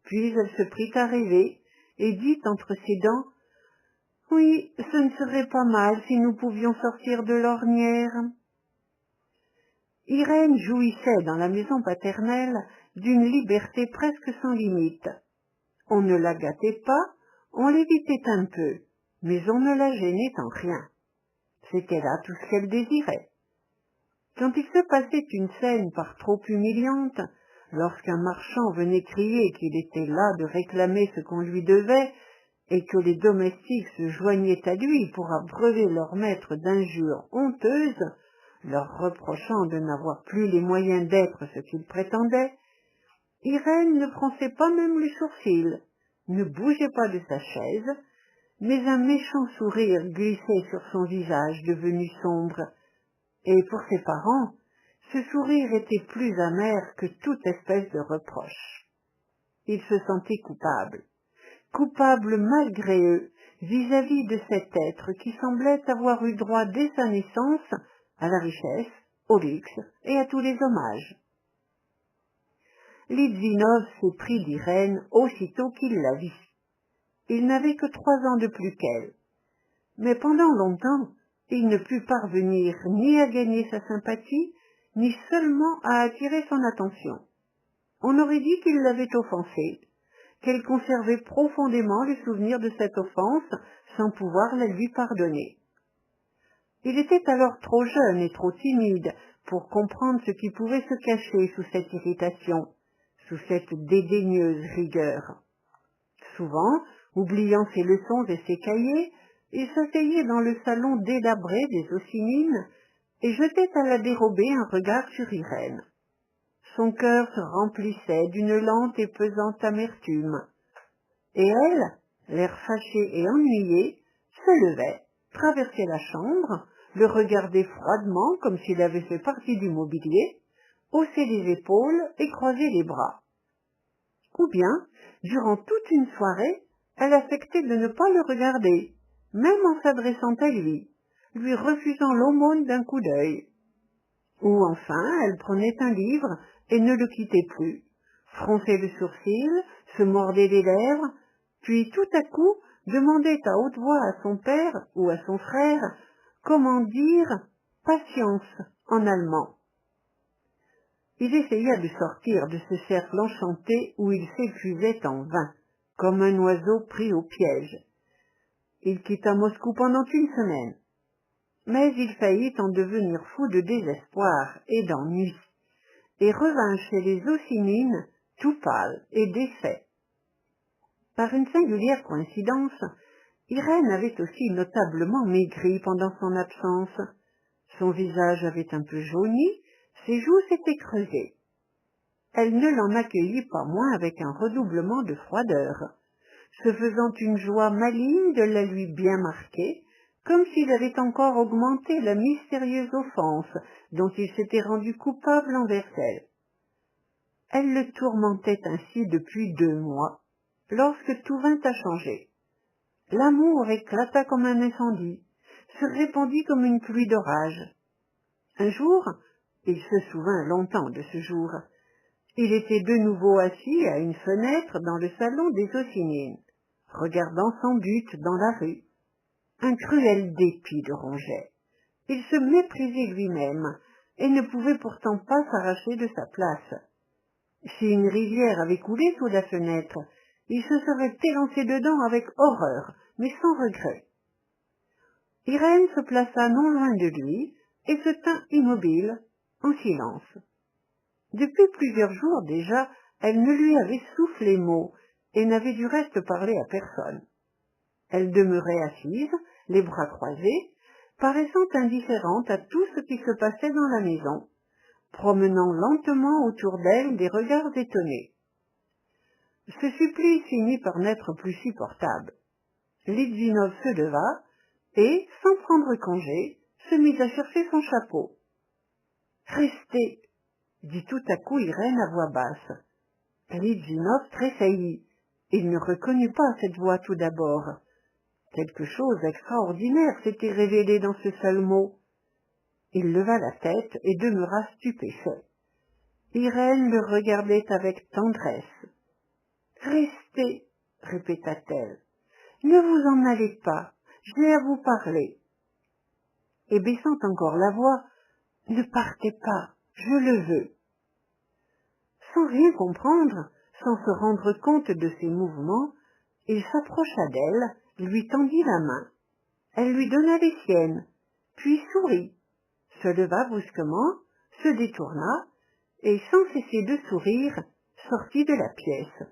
[SPEAKER 1] Puis elle se prit à rêver et dit entre ses dents « Oui, ce ne serait pas mal si nous pouvions sortir de l'ornière. » Irène jouissait dans la maison paternelle d'une liberté presque sans limite. On ne la gâtait pas, on l'évitait un peu, mais on ne la gênait en rien. C'était là tout ce qu'elle désirait. Quand il se passait une scène par trop humiliante, lorsqu'un marchand venait crier qu'il était là de réclamer ce qu'on lui devait, et que les domestiques se joignaient à lui pour abreuver leur maître d'injures honteuses, leur reprochant de n'avoir plus les moyens d'être ce qu'ils prétendaient, Irène ne fronçait pas même les sourcils, ne bougeait pas de sa chaise, mais un méchant sourire glissait sur son visage devenu sombre, et pour ses parents, ce sourire était plus amer que toute espèce de reproche. Ils se sentaient coupables malgré eux vis-à-vis de cet être qui semblait avoir eu droit dès sa naissance à la richesse, au luxe et à tous les hommages. Litvinov s'éprit d'Irène aussitôt qu'il la vit. Il n'avait que 3 ans de plus qu'elle. Mais pendant longtemps, il ne put parvenir ni à gagner sa sympathie, ni seulement à attirer son attention. On aurait dit qu'il l'avait offensée, qu'elle conservait profondément le souvenir de cette offense sans pouvoir la lui pardonner. Il était alors trop jeune et trop timide pour comprendre ce qui pouvait se cacher sous cette irritation, sous cette dédaigneuse rigueur. Souvent, oubliant ses leçons et ses cahiers, il s'asseyait dans le salon délabré des Ossinines et jetait à la dérobée un regard sur Irène. Son cœur se remplissait d'une lente et pesante amertume. Et elle, l'air fâché et ennuyé, se levait, traversait la chambre, le regardait froidement comme s'il avait fait partie du mobilier, haussait les épaules et croisait les bras. Ou bien, durant toute une soirée, elle affectait de ne pas le regarder, même en s'adressant à lui, lui refusant l'aumône d'un coup d'œil. Ou enfin, elle prenait un livre et ne le quittait plus, fronçait le sourcil, se mordait les lèvres, puis tout à coup demandait à haute voix à son père ou à son frère comment dire « patience » en allemand. Il essaya de sortir de ce cercle enchanté où il s'épuisait en vain, comme un oiseau pris au piège. Il quitta Moscou pendant une semaine, mais il faillit en devenir fou de désespoir et d'ennui, et revint chez les Ossinines tout pâle et défait. Par une singulière coïncidence, Irène avait aussi notablement maigri pendant son absence. Son visage avait un peu jauni, ses joues s'étaient creusées. Elle ne l'en accueillit pas moins avec un redoublement de froideur, se faisant une joie maligne de la lui bien marquer, comme s'il avait encore augmenté la mystérieuse offense dont il s'était rendu coupable envers elle. Elle le tourmentait ainsi depuis 2 mois, lorsque tout vint à changer. L'amour éclata comme un incendie, se répandit comme une pluie d'orage. Un jour, il se souvint longtemps de ce jour, il était de nouveau assis à une fenêtre dans le salon des Ossinines, regardant sans but dans la rue. Un cruel dépit le rongeait. Il se méprisait lui-même et ne pouvait pourtant pas s'arracher de sa place. Si une rivière avait coulé sous la fenêtre, il se serait élancé dedans avec horreur, mais sans regret. Irène se plaça non loin de lui et se tint immobile, en silence. Depuis plusieurs jours déjà, elle ne lui avait soufflé mot et n'avait du reste parlé à personne. Elle demeurait assise, les bras croisés, paraissant indifférente à tout ce qui se passait dans la maison, promenant lentement autour d'elle des regards étonnés. Ce supplice finit par n'être plus supportable. Litvinov se leva et, sans prendre congé, se mit à chercher son chapeau. « Restez !» dit tout à coup Irène à voix basse. Litvinov tressaillit. Il ne reconnut pas cette voix tout d'abord. Quelque chose d'extraordinaire s'était révélé dans ce seul mot. Il leva la tête et demeura stupéfait. Irène le regardait avec tendresse. « Restez !» répéta-t-elle. « Ne vous en allez pas, j'ai à vous parler. » Et baissant encore la voix, « Ne partez pas, je le veux. » Sans rien comprendre, sans se rendre compte de ses mouvements, il s'approcha d'elle, lui tendit la main. Elle lui donna les siennes, puis sourit, se leva brusquement, se détourna, et sans cesser de sourire, sortit de la pièce.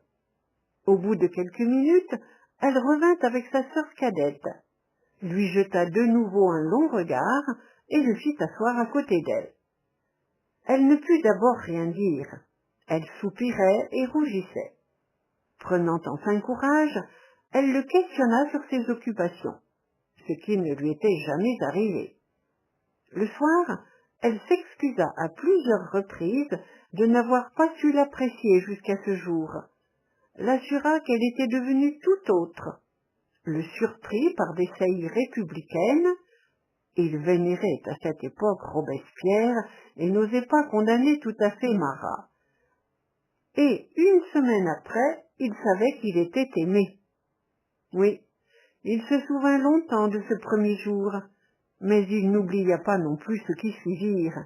[SPEAKER 1] Au bout de quelques minutes, elle revint avec sa sœur cadette, lui jeta de nouveau un long regard et le fit asseoir à côté d'elle. Elle ne put d'abord rien dire. Elle soupirait et rougissait. Prenant enfin courage, elle le questionna sur ses occupations, ce qui ne lui était jamais arrivé. Le soir, elle s'excusa à plusieurs reprises de n'avoir pas su l'apprécier jusqu'à ce jour, l'assura qu'elle était devenue tout autre, le surprit par des saillies républicaines. Il vénérait à cette époque Robespierre et n'osait pas condamner tout à fait Marat. Et une semaine après, il savait qu'il était aimé. Oui, il se souvint longtemps de ce premier jour, mais il n'oublia pas non plus ce qui suivirent,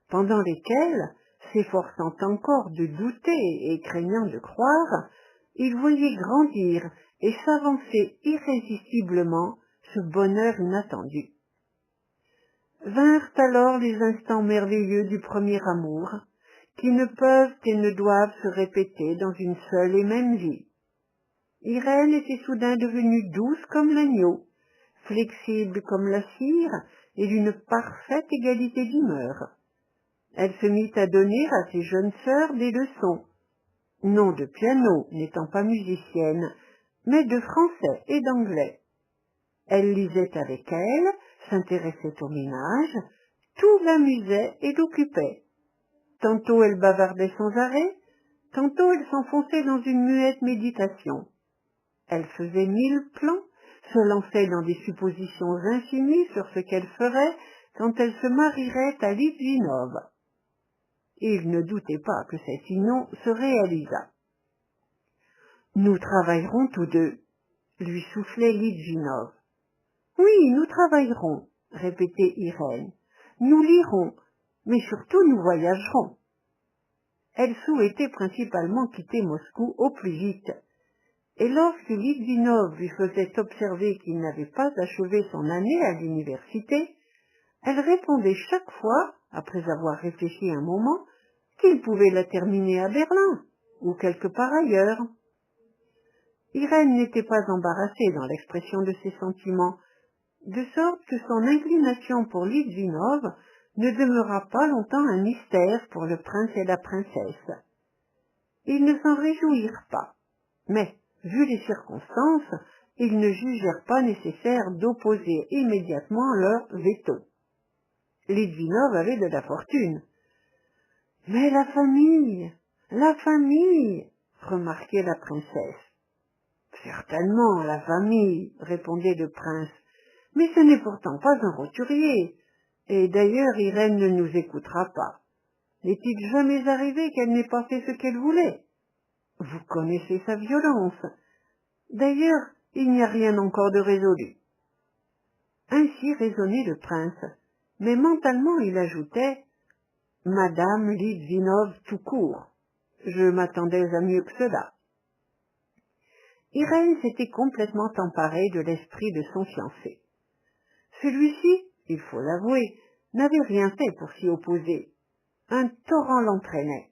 [SPEAKER 1] pendant lesquels, s'efforçant encore de douter et craignant de croire, il voyait grandir et s'avancer irrésistiblement ce bonheur inattendu. Vinrent alors les instants merveilleux du premier amour, qui ne peuvent et ne doivent se répéter dans une seule et même vie. Irène était soudain devenue douce comme l'agneau, flexible comme la cire et d'une parfaite égalité d'humeur. Elle se mit à donner à ses jeunes sœurs des leçons, non de piano, n'étant pas musicienne, mais de français et d'anglais. Elle lisait avec elles, s'intéressait au ménage, tout l'amusait et l'occupait. Tantôt elle bavardait sans arrêt, tantôt elle s'enfonçait dans une muette méditation. Elle faisait 1000 plans, se lançait dans des suppositions infinies sur ce qu'elle ferait quand elle se marierait à Litvinov. Il ne doutait pas que cette union se réalisât. « Nous travaillerons tous deux », lui soufflait Litvinov. « Oui, nous travaillerons », répétait Irène. « Nous lirons, mais surtout nous voyagerons. » Elle souhaitait principalement quitter Moscou au plus vite. Et lorsque Litvinov lui faisait observer qu'il n'avait pas achevé son année à l'université, elle répondait chaque fois, après avoir réfléchi un moment, qu'il pouvait la terminer à Berlin ou quelque part ailleurs. Irène n'était pas embarrassée dans l'expression de ses sentiments, de sorte que son inclination pour Litvinov ne demeura pas longtemps un mystère pour le prince et la princesse. Ils ne s'en réjouirent pas, mais, vu les circonstances, ils ne jugèrent pas nécessaire d'opposer immédiatement leur veto. Litvinov avait de la fortune. « Mais la famille, remarquait la princesse. « Certainement, la famille, répondait le prince, mais ce n'est pourtant pas un roturier. Et d'ailleurs, Irène ne nous écoutera pas. N'est-il jamais arrivé qu'elle n'ait pas fait ce qu'elle voulait? Vous connaissez sa violence. D'ailleurs, il n'y a rien encore de résolu. » Ainsi raisonnait le prince, mais mentalement il ajoutait « Madame Litvinov tout court. Je m'attendais à mieux que cela. » Irène s'était complètement emparée de l'esprit de son fiancé. Celui-ci, il faut l'avouer, n'avait rien fait pour s'y opposer. Un torrent l'entraînait.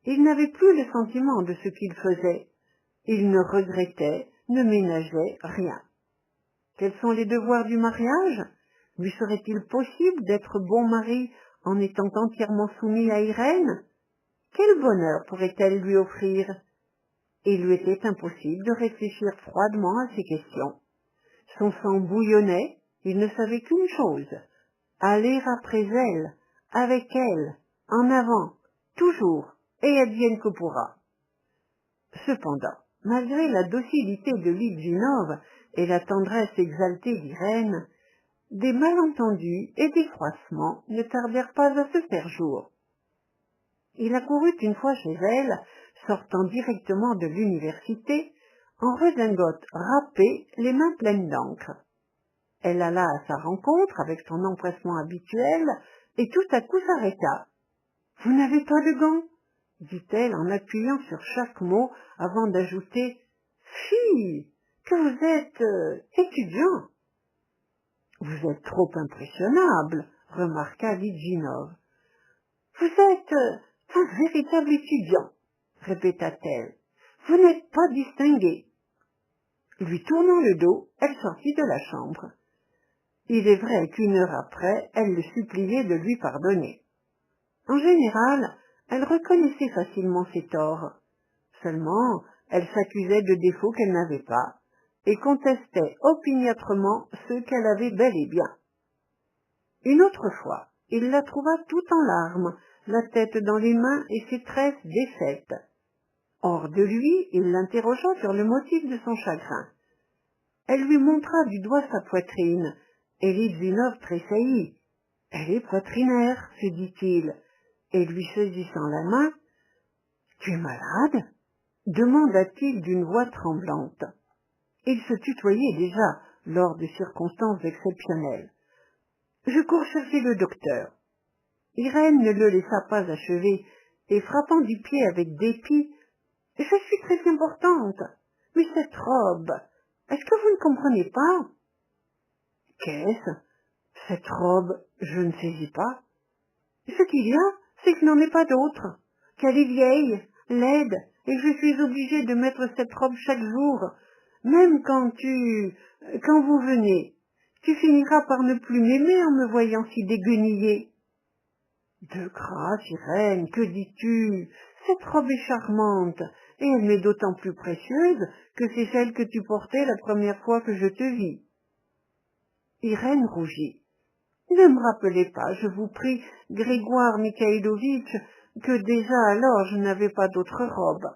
[SPEAKER 1] Il n'avait plus le sentiment de ce qu'il faisait. Il ne regrettait, ne ménageait rien. Quels sont les devoirs du mariage? Lui serait-il possible d'être bon mari en étant entièrement soumis à Irène? Quel bonheur pourrait-elle lui offrir? Il lui était impossible de réfléchir froidement à ces questions. Son sang bouillonnait, il ne savait qu'une chose, aller après elle, avec elle, en avant, toujours, et advienne que pourra. Cependant, malgré la docilité de Litvinov et la tendresse exaltée d'Irène, des malentendus et des froissements ne tardèrent pas à se faire jour. Il accourut une fois chez elle, sortant directement de l'université, en redingote râpée, les mains pleines d'encre. Elle alla à sa rencontre avec son empressement habituel et tout à coup s'arrêta. « Vous n'avez pas de gants ?» dit-elle en appuyant sur chaque mot avant d'ajouter « Fille, que vous êtes étudiant !»« Vous êtes trop impressionnable, » remarqua Litvinov. « Vous êtes un véritable étudiant, » répéta-t-elle. « Vous n'êtes pas distingué. » Lui tournant le dos, elle sortit de la chambre. Il est vrai qu'une heure après, elle le suppliait de lui pardonner. En général, elle reconnaissait facilement ses torts. Seulement, elle s'accusait de défauts qu'elle n'avait pas et contestait opiniâtrement ceux qu'elle avait bel et bien. Une autre fois, il la trouva tout en larmes, la tête dans les mains et ses tresses défaites. Hors de lui, il l'interrogea sur le motif de son chagrin. Elle lui montra du doigt sa poitrine, et Litvinov tressaillit. « Elle est poitrinaire, se dit-il, et lui saisissant la main. « Tu es malade ?» demanda-t-il d'une voix tremblante. Ils se tutoyaient déjà lors de circonstances exceptionnelles. « Je cours chercher le docteur. » Irène ne le laissa pas achever, et frappant du pied avec dépit, « Je suis très importante, mais cette robe, est-ce que vous ne comprenez pas ?»« Qu'est-ce? Cette robe, je ne saisis pas. » « Ce qu'il y a, c'est que je n'en ai pas d'autre, qu'elle est vieille, laide, et que je suis obligée de mettre cette robe chaque jour, même quand vous venez. Tu finiras par ne plus m'aimer en me voyant si déguenillée. » « De grâce, Irène, que dis-tu? Cette robe est charmante, et elle m'est d'autant plus précieuse que c'est celle que tu portais la première fois que je te vis. » Irène rougit. « Ne me rappelez pas, je vous prie, Grégoire Mikhaïlovitch, que déjà alors je n'avais pas d'autre robe. »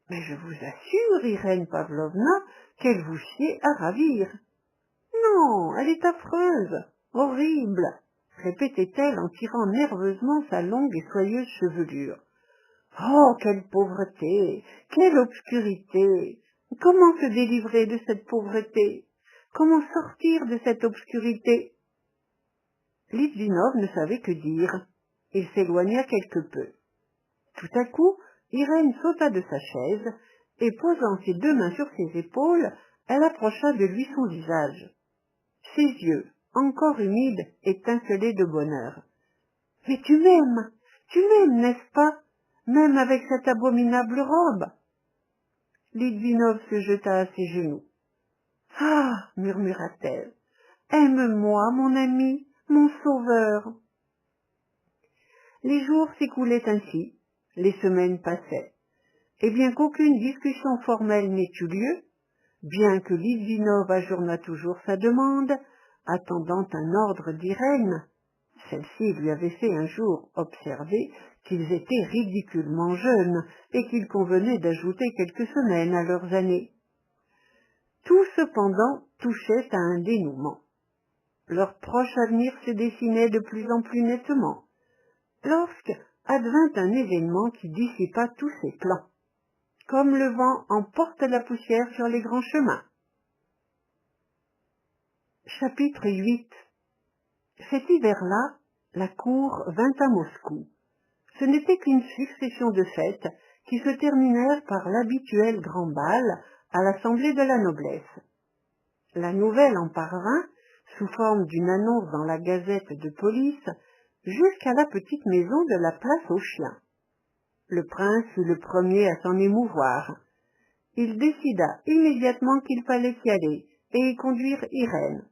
[SPEAKER 1] Mais je vous assure, Irène Pavlovna, qu'elle vous sied à ravir. Non, elle est affreuse, horrible, répétait-elle en tirant nerveusement sa longue et soyeuse chevelure. Oh, quelle pauvreté, quelle obscurité! Comment se délivrer de cette pauvreté? Comment sortir de cette obscurité? Litvinov ne savait que dire. Il s'éloigna quelque peu. Tout à coup, Irène sauta de sa chaise et, posant ses deux mains sur ses épaules, elle approcha de lui son visage. Ses yeux, encore humides, étincelaient de bonheur. « Mais tu m'aimes, n'est-ce pas, même avec cette abominable robe ?» Litvinov se jeta à ses genoux. « Ah » murmura-t-elle, « aime-moi, mon ami, mon sauveur !» Les jours s'écoulaient ainsi, les semaines passaient, et bien qu'aucune discussion formelle n'ait eu lieu, bien que Litvinov ajournât toujours sa demande, attendant un ordre d'Irène, celle-ci lui avait fait un jour observer qu'ils étaient ridiculement jeunes et qu'il convenait d'ajouter quelques semaines à leurs années. Tout cependant touchait à un dénouement. Leur proche avenir se dessinait de plus en plus nettement, lorsque advint un événement qui dissipa tous ses plans, comme le vent emporte la poussière sur les grands chemins. Chapitre 8. Cet hiver-là, la cour vint à Moscou. Ce n'était qu'une succession de fêtes qui se terminèrent par l'habituel grand bal à l'Assemblée de la noblesse. La nouvelle en parvint, sous forme d'une annonce dans la gazette de police, jusqu'à la petite maison de la place aux chiens. Le prince fut le premier à s'en émouvoir. Il décida immédiatement qu'il fallait y aller et y conduire Irène,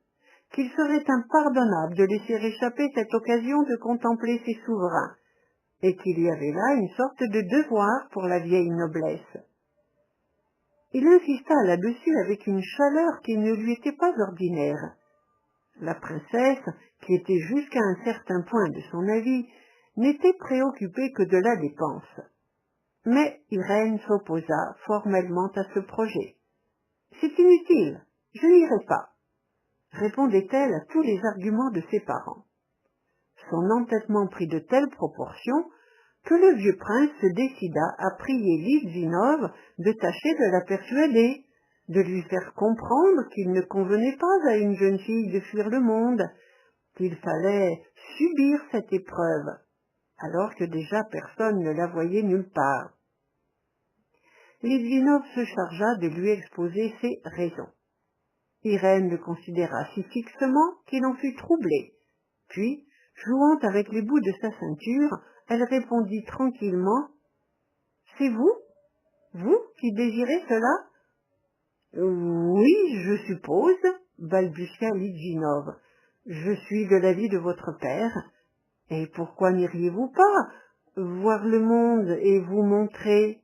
[SPEAKER 1] qu'il serait impardonnable de laisser échapper cette occasion de contempler ses souverains, et qu'il y avait là une sorte de devoir pour la vieille noblesse. Il insista là-dessus avec une chaleur qui ne lui était pas ordinaire. La princesse, qui était jusqu'à un certain point de son avis, n'était préoccupée que de la dépense. Mais Irène s'opposa formellement à ce projet. « C'est inutile, je n'irai pas », répondait-elle à tous les arguments de ses parents. Son entêtement prit de telles proportions que le vieux prince se décida à prier Litvinov de tâcher de la persuader, de lui faire comprendre qu'il ne convenait pas à une jeune fille de fuir le monde, qu'il fallait subir cette épreuve, alors que déjà personne ne la voyait nulle part. Litvinov se chargea de lui exposer ses raisons. Irène le considéra si fixement qu'il en fut troublé, puis, jouant avec les bouts de sa ceinture, elle répondit tranquillement « C'est vous qui désirez cela ?»« Oui, je suppose, » balbutia Litvinov. « Je suis de l'avis de votre père. Et pourquoi n'iriez-vous pas voir le monde et vous montrer ?»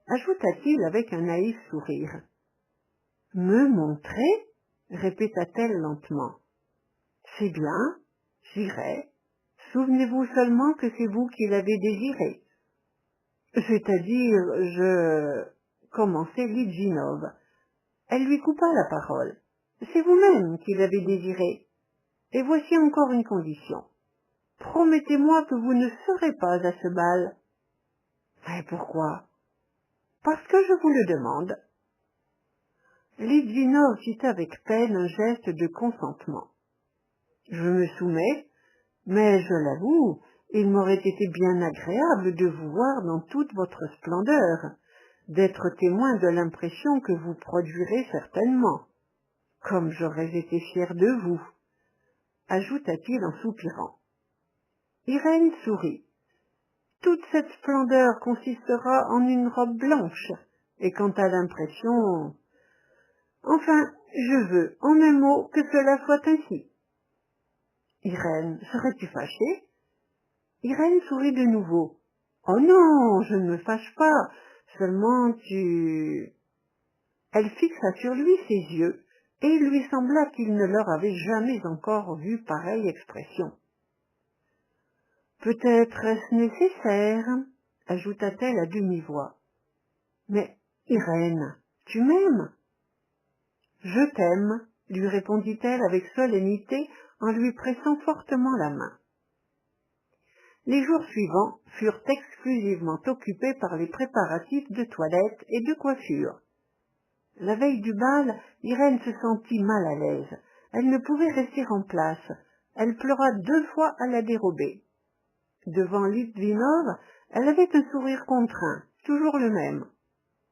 [SPEAKER 1] ajouta-t-il avec un naïf sourire. « Me montrer ?» répéta-t-elle lentement. « C'est bien, j'irai. Souvenez-vous seulement que c'est vous qui l'avez désiré. » C'est-à-dire, commençait Litvinov. Elle lui coupa la parole. « C'est vous-même qui l'avez désiré. Et voici encore une condition. Promettez-moi que vous ne serez pas à ce bal. »« Et pourquoi ?»« Parce que je vous le demande. » Litvinov fit avec peine un geste de consentement. « Je me soumets, mais je l'avoue, il m'aurait été bien agréable de vous voir dans toute votre splendeur, d'être témoin de l'impression que vous produirez certainement. Comme j'aurais été fier de vous, » ajouta-t-il en soupirant. Irène sourit. « Toute cette splendeur consistera en une robe blanche, et quant à l'impression... Enfin, je veux, en un mot, que cela soit ainsi. » « Irène, serais-tu fâchée ?» Irène sourit de nouveau. « Oh non, je ne me fâche pas, seulement tu... » Elle fixa sur lui ses yeux, et il lui sembla qu'il ne leur avait jamais encore vu pareille expression. « Peut-être est-ce nécessaire ?» ajouta-t-elle à demi-voix. « Mais, Irène, tu m'aimes? Je t'aime, lui répondit-elle avec solennité en lui pressant fortement la main. Les jours suivants furent exclusivement occupés par les préparatifs de toilette et de coiffure. La veille du bal, Irène se sentit mal à l'aise. Elle ne pouvait rester en place. Elle pleura 2 fois à la dérobée. Devant Litvinov, elle avait un sourire contraint, toujours le même.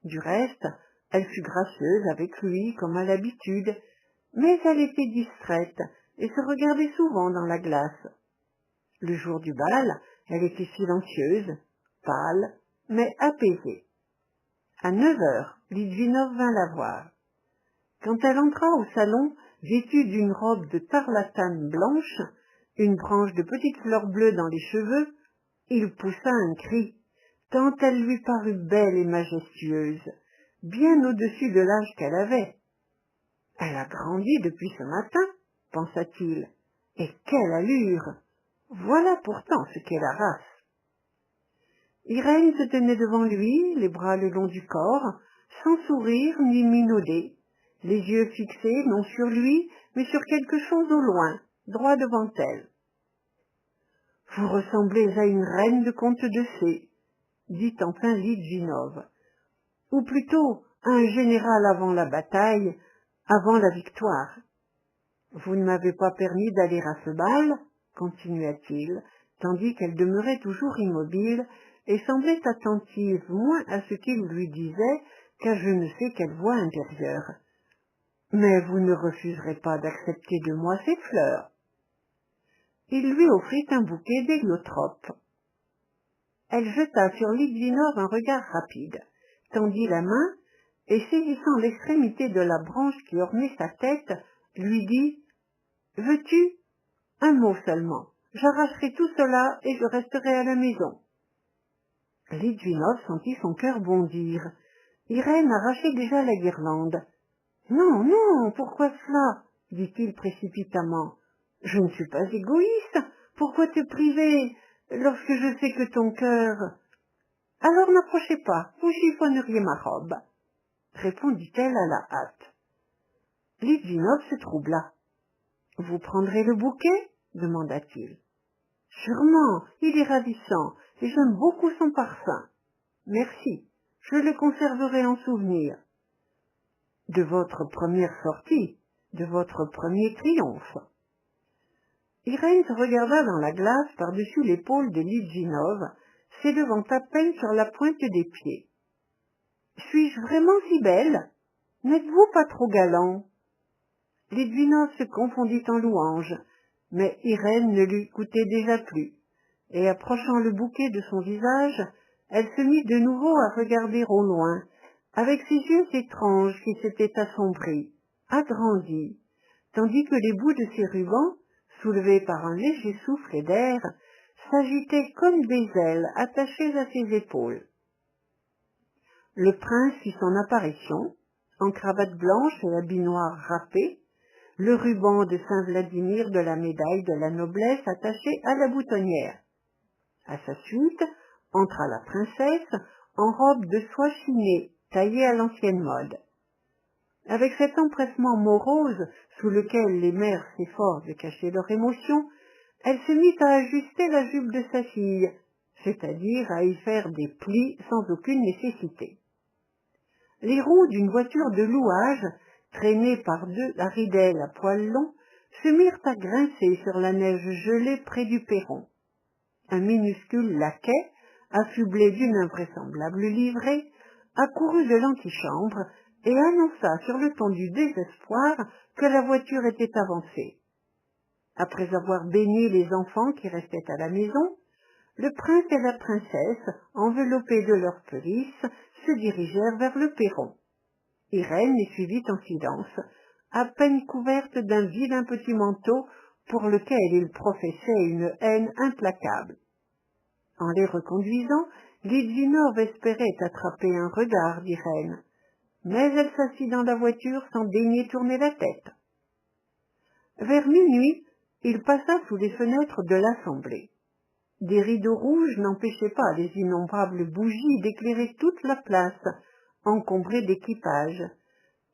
[SPEAKER 1] Du reste, elle fut gracieuse avec lui comme à l'habitude, mais elle était distraite et se regardait souvent dans la glace. Le jour du bal, elle était silencieuse, pâle, mais apaisée. À 9 heures, Litvinov vint la voir. Quand elle entra au salon, vêtue d'une robe de tarlatane blanche, une branche de petites fleurs bleues dans les cheveux, il poussa un cri, tant elle lui parut belle et majestueuse, bien au-dessus de l'âge qu'elle avait. Elle a grandi depuis ce matin, pensa-t-il, et quelle allure! Voilà pourtant ce qu'est la race. Irène se tenait devant lui, les bras le long du corps, sans sourire ni minauder, les yeux fixés non sur lui, mais sur quelque chose au loin, droit devant elle. « Vous ressemblez à une reine de conte de fées, » dit enfin Litvinov, « ou plutôt à un général avant la bataille, avant la victoire. Vous ne m'avez pas permis d'aller à ce bal, continua-t-il, tandis qu'elle demeurait toujours immobile et semblait attentive moins à ce qu'il lui disait qu'à je ne sais quelle voix intérieure. Mais vous ne refuserez pas d'accepter de moi ces fleurs. Il lui offrit un bouquet d'héliotropes. Elle jeta sur Litvinov un regard rapide, tendit la main et saisissant l'extrémité de la branche qui ornait sa tête, lui dit « Veux-tu ? Un mot seulement. J'arracherai tout cela et je resterai à la maison. » Litvinov sentit son cœur bondir. Irène arrachait déjà la guirlande. « Non, non, pourquoi cela ?» dit-il précipitamment. « Je ne suis pas égoïste. Pourquoi te priver lorsque je sais que ton cœur... » « Alors n'approchez pas, vous chiffonneriez ma robe, » répondit-elle à la hâte. Litvinov se troubla. « Vous prendrez le bouquet ?» demanda-t-il. « Sûrement, il est ravissant, et j'aime beaucoup son parfum. Merci, je le conserverai en souvenir. De votre première sortie, de votre premier triomphe. » Irène se regarda dans la glace par-dessus l'épaule de Litvinov, s'élevant à peine sur la pointe des pieds. « Suis-je vraiment si belle? N'êtes-vous pas trop galant ?» Litvinov se confondit en louanges, mais Irène ne l'écoutait déjà plus, et approchant le bouquet de son visage, elle se mit de nouveau à regarder au loin, avec ses yeux étranges qui s'étaient assombris, agrandis, tandis que les bouts de ses rubans, soulevés par un léger souffle d'air, s'agitaient comme des ailes attachées à ses épaules. Le prince fit son apparition, en cravate blanche et habit noir râpé, le ruban de Saint-Vladimir de la médaille de la noblesse attaché à la boutonnière. À sa suite, entra la princesse en robe de soie chinée, taillée à l'ancienne mode. Avec cet empressement morose sous lequel les mères s'efforcent de cacher leur émotion, elle se mit à ajuster la jupe de sa fille, c'est-à-dire à y faire des plis sans aucune nécessité. Les roues d'une voiture de louage, traînées par 2 ridelles à poils longs, se mirent à grincer sur la neige gelée près du perron. Un minuscule laquais, affublé d'une invraisemblable livrée, accourut de l'antichambre et annonça sur le ton du désespoir que la voiture était avancée. Après avoir béni les enfants qui restaient à la maison, le prince et la princesse, enveloppés de leurs pelisses, se dirigèrent vers le perron. Irène les suivit en silence, à peine couverte d'un vilain petit manteau pour lequel il professait une haine implacable. En les reconduisant, Litvinov espérait attraper un regard d'Irène, mais elle s'assit dans la voiture sans daigner tourner la tête. Vers minuit, il passa sous les fenêtres de l'Assemblée. Des rideaux rouges n'empêchaient pas les innombrables bougies d'éclairer toute la place, encombré d'équipages,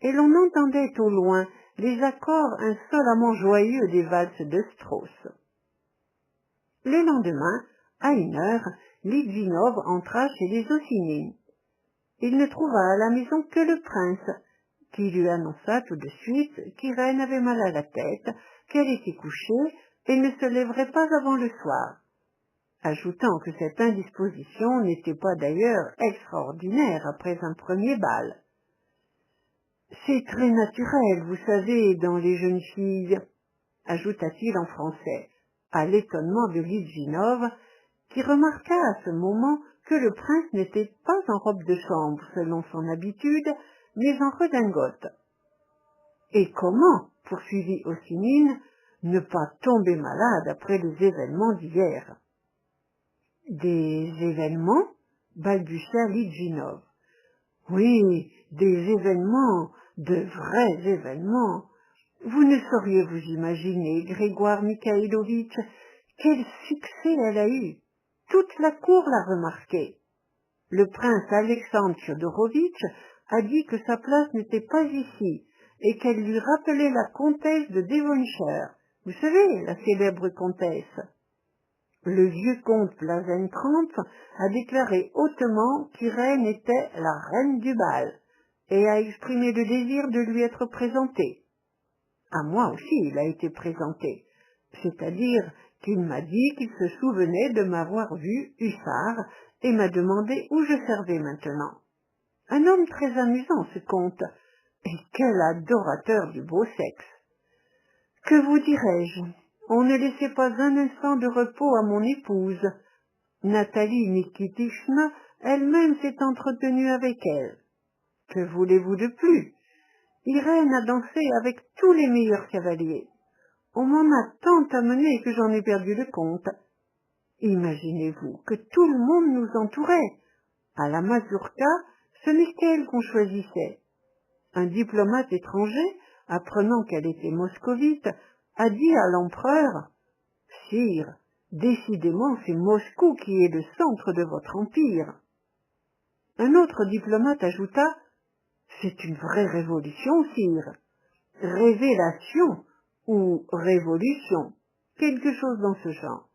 [SPEAKER 1] et l'on entendait au loin les accords insolemment joyeux des valses de Strauss. Le lendemain, à 1 heure, Litvinov entra chez les Ossinines. Il ne trouva à la maison que le prince, qui lui annonça tout de suite qu'Irène avait mal à la tête, qu'elle était couchée et ne se lèverait pas avant le soir, ajoutant que cette indisposition n'était pas d'ailleurs extraordinaire après un premier bal. « C'est très naturel, vous savez, dans les jeunes filles, » ajouta-t-il en français, à l'étonnement de Litvinov, qui remarqua à ce moment que le prince n'était pas en robe de chambre selon son habitude, mais en redingote. « Et comment, poursuivit Ossinine, ne pas tomber malade après les événements d'hier ?»« Des événements ?» balbutia Litvinov. « Oui, des événements, de vrais événements. Vous ne sauriez vous imaginer, Grégoire Mikhaïlovitch, quel succès elle a eu. Toute la cour l'a remarqué. Le prince Alexandre Fyodorovitch a dit que sa place n'était pas ici et qu'elle lui rappelait la comtesse de Devonshire, vous savez, la célèbre comtesse. Le vieux comte Blasenkramp a déclaré hautement qu'Irène était la reine du bal et a exprimé le désir de lui être présentée. À moi aussi il a été présenté, c'est-à-dire qu'il m'a dit qu'il se souvenait de m'avoir vu hussard et m'a demandé où je servais maintenant. Un homme très amusant, ce comte, et quel adorateur du beau sexe. Que vous dirais-je? On ne laissait pas un instant de repos à mon épouse. Nathalie Nikitishna elle-même s'est entretenue avec elle. Que voulez-vous de plus? Irène a dansé avec tous les meilleurs cavaliers. On m'en a tant amené que j'en ai perdu le compte. Imaginez-vous que tout le monde nous entourait. À la mazurka, ce n'est qu'elle qu'on choisissait. Un diplomate étranger, apprenant qu'elle était moscovite, a dit à l'empereur « Sire, décidément c'est Moscou qui est le centre de votre empire. » Un autre diplomate ajouta « C'est une vraie révolution, sire. Révélation ou révolution, quelque chose dans ce genre.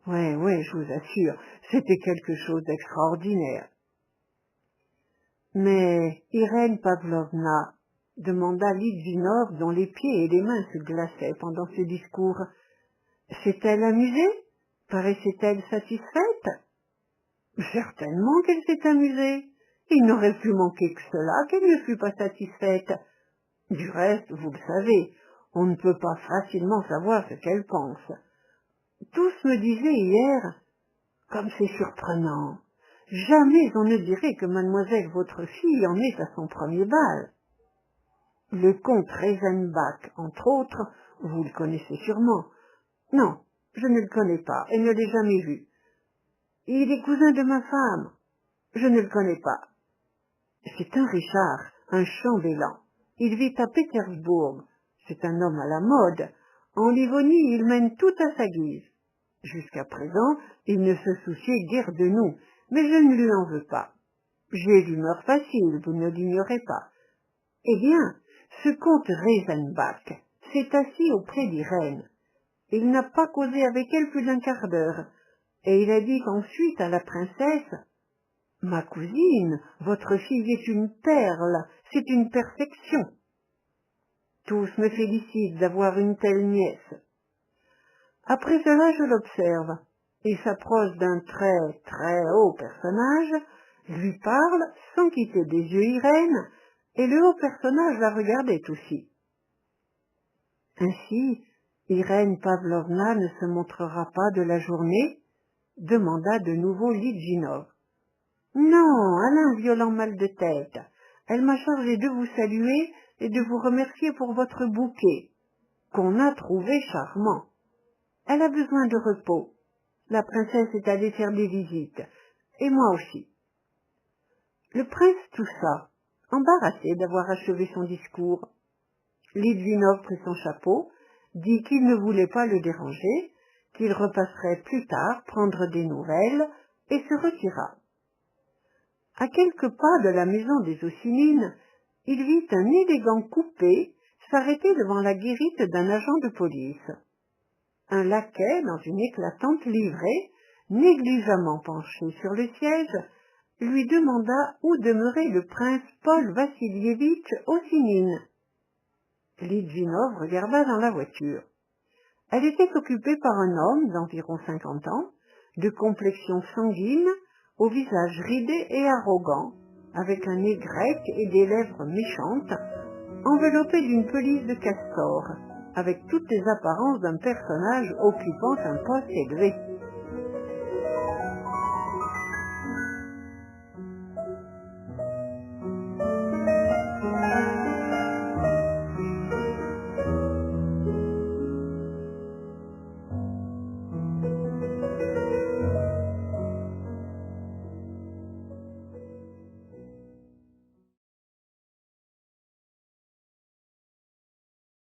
[SPEAKER 1] Ouais, je vous assure, c'était quelque chose d'extraordinaire. » Mais Irène Pavlovna, demanda Litvinov dont les pieds et les mains se glaçaient pendant ce discours, s'est-elle amusée? Paraissait-elle satisfaite? Certainement qu'elle s'est amusée. Il n'aurait pu manquer que cela qu'elle ne fût pas satisfaite. Du reste, vous le savez, on ne peut pas facilement savoir ce qu'elle pense. Tous me disaient hier, comme c'est surprenant, jamais on ne dirait que mademoiselle votre fille en est à son premier bal. Le comte Reisenbach, entre autres, vous le connaissez sûrement. Non, je ne le connais pas et ne l'ai jamais vu. Il est cousin de ma femme. Je ne le connais pas. C'est un Richard, un chambellan. Il vit à Pétersbourg. C'est un homme à la mode. En Livonie, il mène tout à sa guise. Jusqu'à présent, il ne se souciait guère de nous, mais je ne lui en veux pas. J'ai l'humeur facile, vous ne l'ignorez pas. Eh bien, ce comte Reisenbach s'est assis auprès d'Irène. Il n'a pas causé avec elle plus d'un quart d'heure, et il a dit ensuite à la princesse « Ma cousine, votre fille est une perle, c'est une perfection. » Tous me félicitent d'avoir une telle nièce. Après cela, je l'observe. Il s'approche d'un très haut personnage, lui parle sans quitter des yeux Irène, et le haut personnage la regardait aussi. Ainsi, Irène Pavlovna ne se montrera pas de la journée, demanda de nouveau Litvinov. Non, elle a un violent mal de tête. Elle m'a chargé de vous saluer et de vous remercier pour votre bouquet, qu'on a trouvé charmant. Elle a besoin de repos. La princesse est allée faire des visites, et moi aussi. Le prince toussa, embarrassé d'avoir achevé son discours. Litvinov prit son chapeau, dit qu'il ne voulait pas le déranger, qu'il repasserait plus tard prendre des nouvelles, et se retira. À quelques pas de la maison des Ossinines, il vit un élégant coupé s'arrêter devant la guérite d'un agent de police. Un laquais, dans une éclatante livrée, négligemment penché sur le siège, lui demanda où demeurait le prince Paul Vassilievitch Ossinine. Litvinov regarda dans la voiture. Elle était occupée par un homme d'environ 50 ans, de complexion sanguine, au visage ridé et arrogant, avec un nez grec et des lèvres méchantes, enveloppé d'une pelisse de castor, avec toutes les apparences d'un personnage occupant un poste élevé.